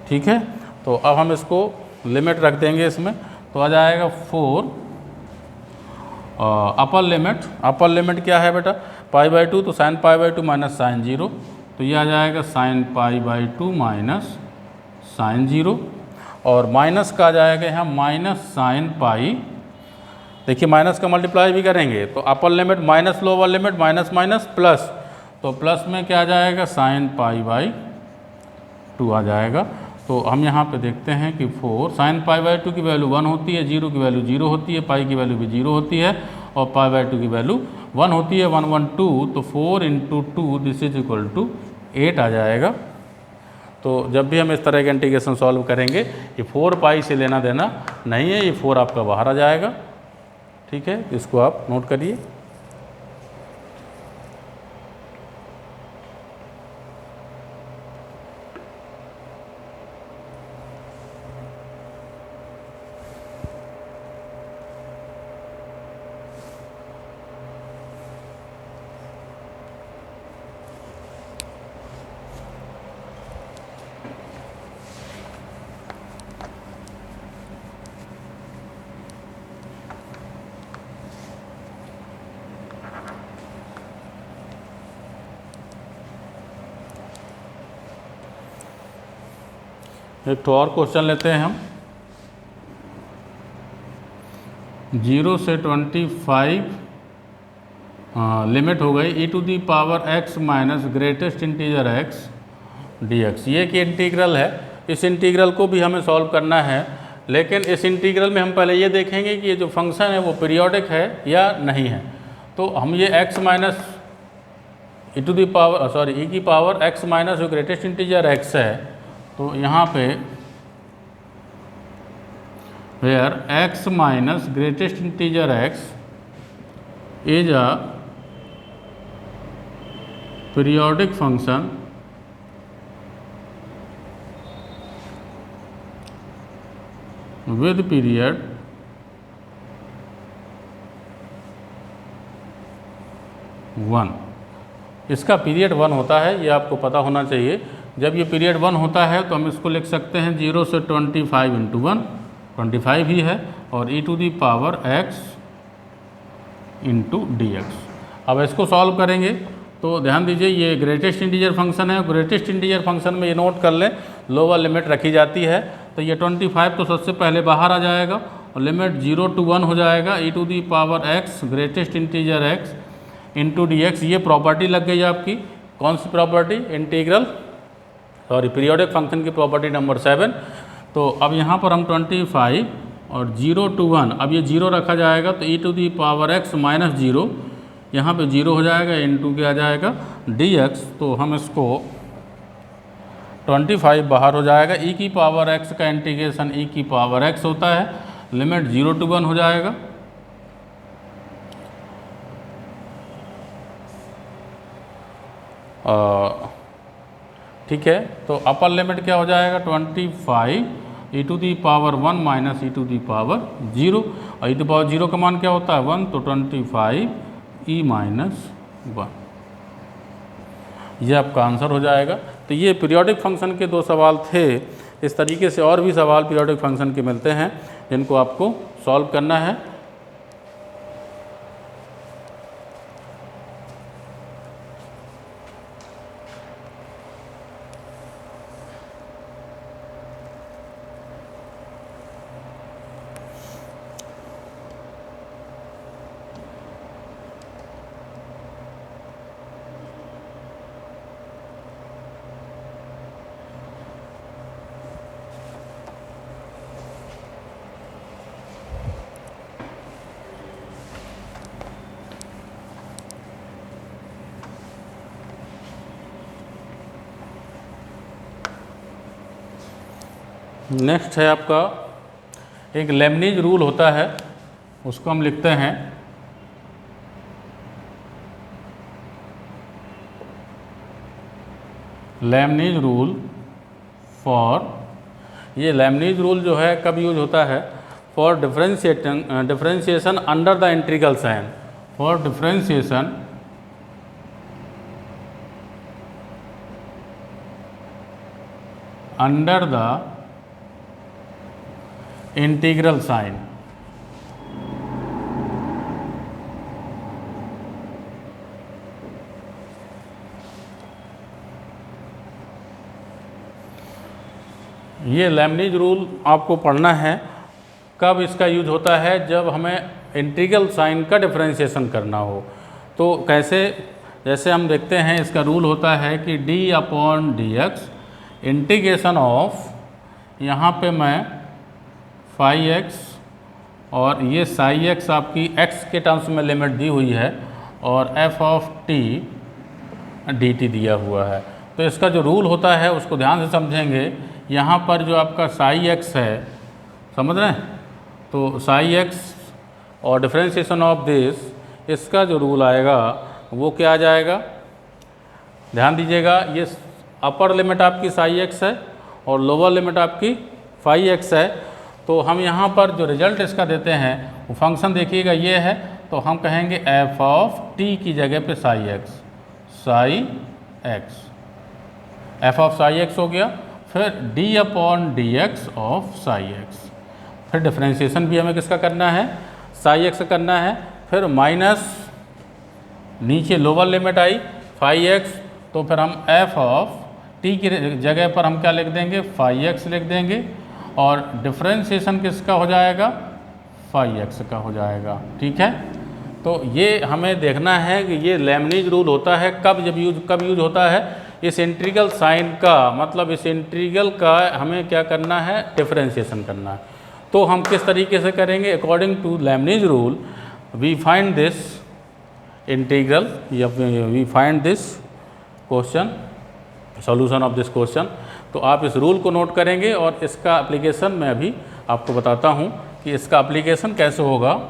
ठीक है, तो अब हम इसको लिमिट रख देंगे इसमें, तो आ जाएगा 4 अपर लिमिट क्या है बेटा, पाई बाई 2, तो sine pi by 2 minus sine 0, तो ये आ जाएगा sine pi by 2 minus sine 0, और माइनस का आ जाएगा यहाँ माइनस साइन पाई। देखिए माइनस का मल्टीप्लाई भी करेंगे तो upper limit minus lower limit minus minus plus, तो प्लस में क्या आ जाएगा साइन पाई बाई 2 आ जाएगा। तो हम यहाँ पे देखते हैं कि 4 साइन पाई बाई 2 की वैल्यू 1 होती है, 0 की वैल्यू 0 होती है, पाई की वैल्यू भी 0 होती है और पाई बाई 2 की वैल्यू 1 होती है, 1 1 2, तो 4 into 2 this is equal to 8 आ जाएगा। तो जब भी हम इस तरह के इंटीग्रेशन सॉल्व करेंगे, ये 4 पाई से लेना देना नहीं है, ये 4 आपका बाहर आ जाएगा। ठीक है, इसको आप नोट करिए। एक तो और क्वेश्चन लेते हैं हम। 0 से 25 लिमिट हो गई e to the power x minus greatest integer x dx। ये एक इंटीग्रल है, इस इंटीग्रल को भी हमें सॉल्व करना है, लेकिन इस इंटीग्रल में हम पहले ये देखेंगे कि ये जो फंक्शन है वो पीरियोडिक है या नहीं है। तो हम ये x minus e to the power e की पावर x माइनस जो ग्रेटेस्ट इंटीजर x है, तो यहाँ पे where x minus greatest integer x is a periodic function with period one. इसका पीरियड 1 होता है, ये आपको पता होना चाहिए। जब ये पीरियड 1 होता है तो हम इसको लिख सकते हैं 0 से 25 इंटू 1, 25 ही है, और e to the power x into d x. अब इसको सॉल्व करेंगे तो ध्यान दीजिए ये ग्रेटेस्ट इंटीजर फंक्शन है, ग्रेटेस्ट इंटीजर फंक्शन में ये नोट कर लें लोअर लिमिट रखी जाती है, तो ये 25 तो सबसे पहले बाहर आ जाएगा और लिमिट 0 to 1 हो जाएगा, e to the power x greatest integer x into d x. ये प्रॉपर्टी लग गई आपकी, कौन सी प्रॉपर्टी, इंटीग्रल पीरियोडिक फंक्शन की प्रॉपर्टी नंबर 7। तो अब यहाँ पर हम 25 और 0 to 1, अब ये 0 रखा जाएगा तो e to the power x minus 0, यहाँ पे 0 हो जाएगा, इंटू क्या आ जाएगा dx। तो हम इसको 25 बाहर हो जाएगा, e की पावर x का इंटीग्रेशन e की पावर x होता है, लिमिट 0 to 1 हो जाएगा। ठीक है। तो अपर लिमिट क्या हो जाएगा 25 e to the power 1 minus e to the power 0, और e टू पावर 0 का मान क्या होता है 1, तो 25 e माइनस 1, ये आपका आंसर हो जाएगा। तो ये पीरियोडिक फंक्शन के 2 सवाल थे। इस तरीके से और भी सवाल पीरियोडिक फंक्शन के मिलते हैं जिनको आपको सॉल्व करना है। नेक्स्ट है आपका एक लेबनीज रूल होता है, उसको हम लिखते हैं लेबनीज रूल फॉर, ये लेबनीज रूल जो है कब यूज होता है for differentiation under the integral sign, for differentiation under the integral sign. ये लेबनीज रूल आपको पढ़ना है। कब इसका यूज होता है, जब हमें इंटीग्रल साइन का डिफरेंशिएशन करना हो। तो कैसे, जैसे हम देखते हैं इसका रूल होता है कि d/dx इंटीग्रेशन ऑफ, यहाँ पे मैं फाई एक्स और ये साई एक्स आपकी x के टर्म्स में लिमिट दी हुई है और f ऑफ t dt दिया हुआ है। तो इसका जो रूल होता है उसको ध्यान से समझेंगे। यहाँ पर जो आपका साई एक्स है, समझ रहे हैं, तो साई एक्स और डिफरेंशिएशन ऑफ दिस, इसका जो रूल आएगा वो क्या आ जाएगा, ध्यान दीजिएगा। ये अपर लिमिट आपकी साई एक्स है और लोअर लिमिट आपकी फाई एक्स है। तो हम यहाँ पर जो रिजल्ट इसका देते हैं वो फंक्शन देखिएगा ये है, तो हम कहेंगे f ऑफ t की जगह पे Sai x, Sai x, f of Sai x हो गया। फिर d/dx ऑफ साई एक्स, फिर डिफरेंशिएशन भी हमें किसका करना है, साई एक्स का करना है। फिर माइनस नीचे लोअर लिमिट आई फाई एक्स, तो फिर हम f ऑफ t की जगह पर हम क्या लिख देंगे, फाई एक्स लिख देंगे, और डिफरेंशिएशन किसका हो जाएगा, फाई एक्स का हो जाएगा। ठीक है। तो ये हमें देखना है कि ये लेबनीज रूल होता है कब यूज होता है, इस इंटीग्रल साइन का, मतलब इस इंटीग्रल का हमें क्या करना है, डिफरेंशिएशन करना है। तो हम किस तरीके से करेंगे, according to Leibniz rule we find this integral, या we find this question, solution of this question. तो आप इस रूल को नोट करेंगे और इसका एप्लीकेशन मैं अभी आपको बताता हूँ कि इसका एप्लीकेशन कैसे होगा।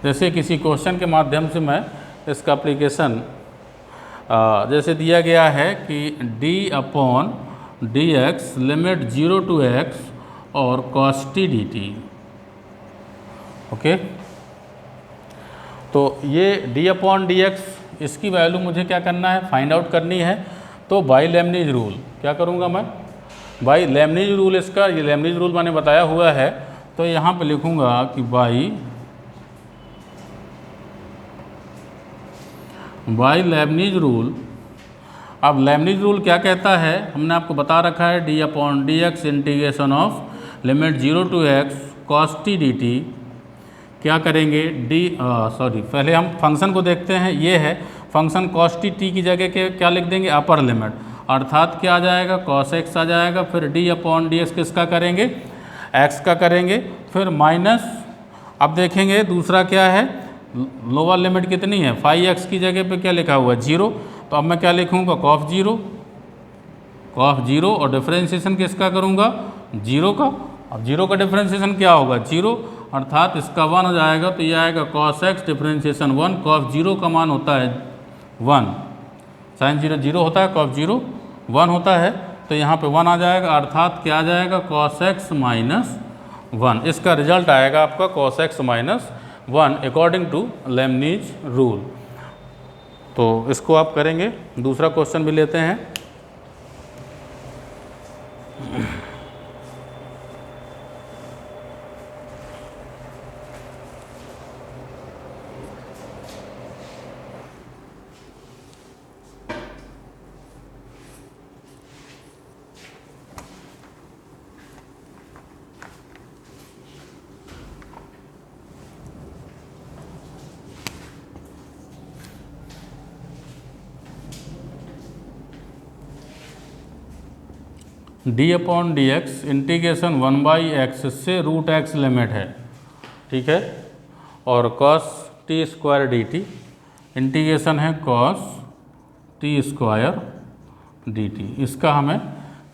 जैसे किसी क्वेश्चन के माध्यम से मैं इसका एप्लीकेशन, जैसे दिया गया है कि d/dx लिमिट 0 to x और cos t dt, ओके। तो ये d/dx, इसकी वैल्यू मुझे क्या करना है, फाइंड आउट करनी है। तो बाई लेबनीज रूल क्या करूँगा मैं, बाई लेबनीज रूल, इसका ये लेबनीज रूल मैंने बताया हुआ है, तो यहाँ पे लिखूँगा कि बाई लेबनीज रूल। अब लेबनीज रूल क्या कहता है, हमने आपको बता रखा है d/dx integration of limit 0 to x cos t dt। क्या करेंगे, पहले हम फंक्शन को देखते हैं। ये है फंक्शन cos t की जगह के क्या लिख देंगे, अपर लिमिट, अर्थात क्या आ जाएगा, cos x आ जाएगा। फिर d/dx किसका करेंगे, x का करेंगे। फिर माइनस, अब देखेंगे दूसरा क्या है, लोअर लिमिट कितनी है, फाई एक्स की जगह पे क्या लिखा हुआ है, 0। तो अब मैं क्या लिखूँगा, कॉफ 0 और डिफरेंशिएशन किसका करूँगा, 0 का। अब 0 का डिफरेंशिएशन क्या होगा, 0, अर्थात इसका 1 हो जाएगा। तो ये आएगा cos x डिफरेंशिएशन 1, cos 0 का मान होता है 1, sin 0 0 होता है, cos 0 1 होता है तो यहाँ पे 1 आ जाएगा, अर्थात क्या आ जाएगा cos x माइनस 1। इसका रिजल्ट आएगा आपका cos x minus 1 according to Leibniz rule. तो इसको आप करेंगे। दूसरा क्वेश्चन भी लेते हैं। D upon d x integration 1/x से रूट एक्स लिमिट है, ठीक है। और cos t square d T integration है cos t square d T. इसका हमें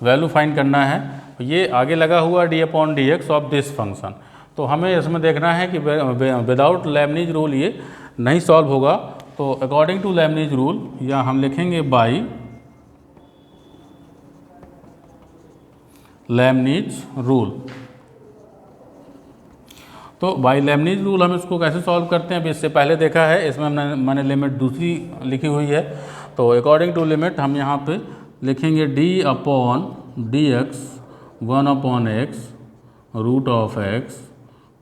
वैल्यू फाइंड करना है। ये आगे लगा हुआ D upon d x of this function. तो हमें इसमें देखना है कि विदाउट लेबनीज रूल ये नहीं सॉल्व होगा। तो अकॉर्डिंग टू लेबनीज रूल या हम लिखेंगे बाई लेबनीज रूल। तो बाई लेबनीज रूल हम इसको कैसे सॉल्व करते हैं अभी इससे पहले देखा है। इसमें मैंने लिमिट दूसरी लिखी हुई है। तो अकॉर्डिंग टू लिमिट हम यहाँ पे लिखेंगे d upon d x 1/x root of x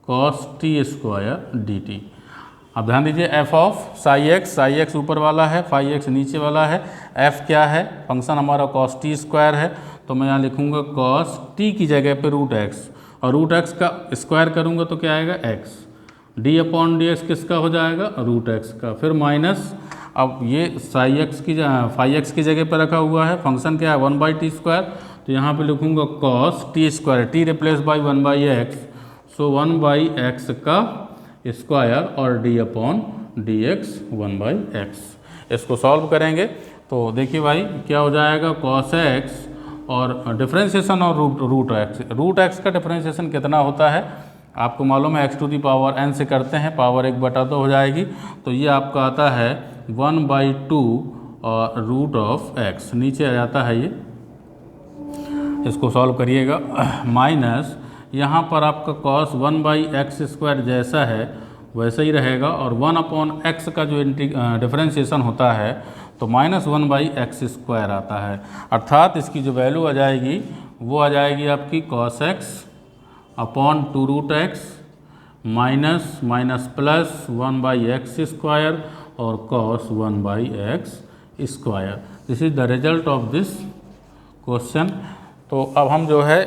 cos t square d t. अब ध्यान दीजिए एफ ऑफ साई एक्स ऊपर वाला है, फाई एक्स नीचे वाला है। एफ क्या है, फंक्शन हमारा कॉस टी स्क्वायर है। तो मैं यहाँ लिखूँगा कॉस टी की जगह पे रूट एक्स, और रूट एक्स का स्क्वायर करूँगा तो क्या आएगा x. D upon d x किसका हो जाएगा, रूट एक्स का। फिर माइनस, अब ये साई एक्स की फाई एक्स की जगह पर रखा हुआ है, फंक्शन क्या है 1/t स्क्वायर। तो यहाँ पे लिखूँगा cos t square, T replace by 1/x, so 1/x का स्क्वायर और D upon d x 1/x। इसको सॉल्व करेंगे तो देखिए भाई क्या हो जाएगा, कॉस एक्स और डिफ्रेंशिएशन और रूट एक्स का डिफ्रेंशिएशन कितना होता है आपको मालूम है, x to the power n से करते हैं, पावर 1/2 हो जाएगी। तो ये आपका आता है 1/2 और रूट ऑफ x, नीचे आ जाता है ये। इसको सॉल्व करिएगा। माइनस यहाँ पर आपका cos 1/x स्क्वायर जैसा है वैसा ही रहेगा, और 1/x का जो डिफ्रेंशिएशन होता है तो -1/x स्क्वायर आता है। अर्थात इसकी जो वैल्यू आ जाएगी वो आ जाएगी आपकी cos x upon 2 root x minus plus 1/x square और cos 1/x square. This is the result of this question. तो अब हम जो है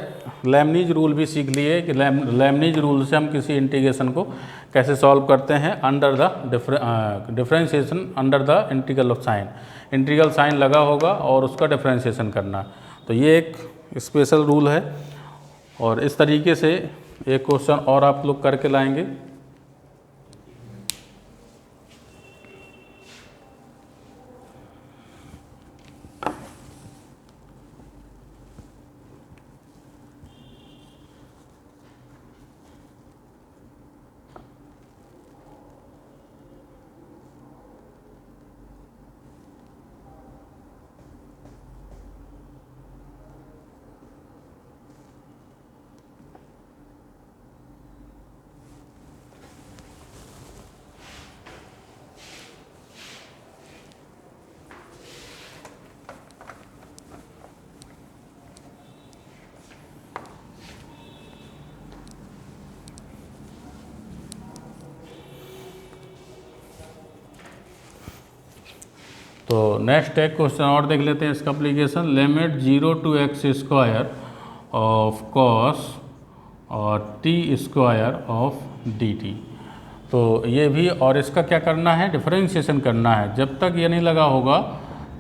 लेबनीज रूल भी सीख लिए कि लेबनीज रूल से हम किसी इंटीग्रेशन को कैसे सॉल्व करते हैं under the differentiation under the integral of sine. Integral sine लगा होगा और उसका डिफरेंशिएशन करना। तो ये एक स्पेशल रूल है, और इस तरीके से एक क्वेश्चन और आप लोग करके लाएंगे। तो नेक्स्ट एक क्वेश्चन और देख लेते हैं इसका application. Limit 0 to x square of cos और t square of d t. तो ये भी, और इसका क्या करना है, डिफरेंशिएशन करना है। जब तक ये नहीं लगा होगा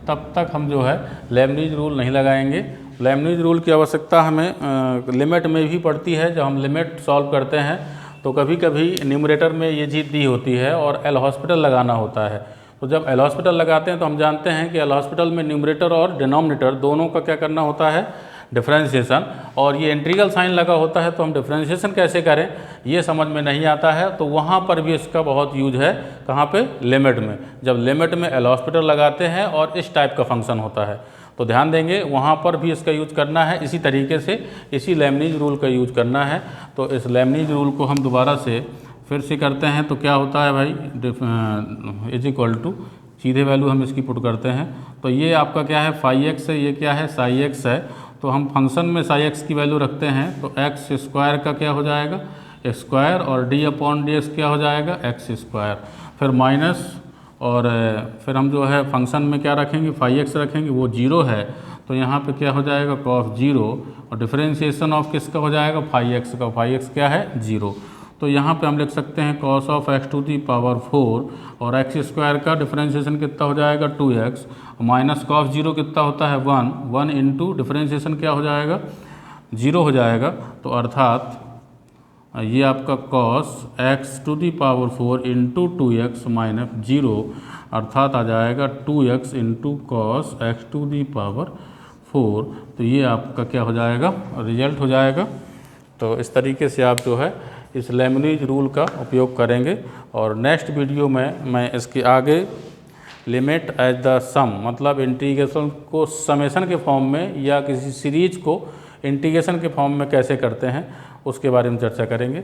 तब तक हम जो है लेबनीज रूल नहीं लगाएंगे। लेबनीज रूल की आवश्यकता हमें लिमिट में भी पड़ती है। जब हम लिमिट सॉल्व करते हैं तो कभी कभी न्यूमरेटर में ये चीज़ दी होती है और एल हॉस्पिटल लगाना होता है। तो जब एल हॉस्पिटल लगाते हैं तो हम जानते हैं कि एल हॉस्पिटल में न्यूमरेटर और डिनोमिनेटर दोनों का क्या करना होता है, डिफरेंशिएशन। और ये इंटीग्रल साइन लगा होता है तो हम डिफरेंशिएशन कैसे करें ये समझ में नहीं आता है। तो वहाँ पर भी इसका बहुत यूज है, कहाँ पे, लिमिट में। जब लिमिट में एल हॉस्पिटल लगाते हैं और इस टाइप का फंक्शन होता है तो ध्यान देंगे वहाँ पर भी इसका यूज करना है, इसी तरीके से इसी लेबनीज़ रूल का यूज करना है। तो इस लेबनीज़ रूल को हम दोबारा से फिर से करते हैं। तो क्या होता है भाई, इज इक्वल टू, सीधे वैल्यू हम इसकी पुट करते हैं। तो ये आपका क्या है, फाई एक्स है, ये क्या है, साई एक्स है। तो हम फंक्शन में साई एक्स की वैल्यू रखते हैं, तो एक्स स्क्वायर का क्या हो जाएगा, स्क्वायर, और डी अपॉन डी एक्स क्या हो जाएगा, एक्स स्क्वायर, फिर माइनस, और फिर हम जो है फंक्शन में क्या रखेंगे, फाई एक्स रखेंगे, वो जीरो है तो यहाँ पे क्या हो जाएगा, कॉस जीरो, और डिफरेंशिएशन ऑफ किसका हो जाएगा, फाई एक्स का, फाई एक्स क्या है, जीरो। तो यहाँ पे हम लिख सकते हैं cos of x to the power 4, और एक्स स्क्वायर का डिफरेंशिएशन कितना हो जाएगा, 2x, माइनस कॉस जीरो कितना होता है, 1 इंटू डिफरेंशिएशन क्या हो जाएगा, जीरो हो जाएगा। तो अर्थात ये आपका cos x to the power 4 into 2x minus zero, अर्थात आ जाएगा 2x into cos x to the power 4। तो ये आपका क्या हो जाएगा, रिजल्ट हो जाएगा। तो इस तरीके से आप जो है इस लेबनीज़ रूल का उपयोग करेंगे। और नेक्स्ट वीडियो में मैं इसके आगे लिमिट एज द सम, मतलब इंटीग्रेशन को समेशन के फॉर्म में या किसी सीरीज को इंटीग्रेशन के फॉर्म में कैसे करते हैं उसके बारे में चर्चा करेंगे।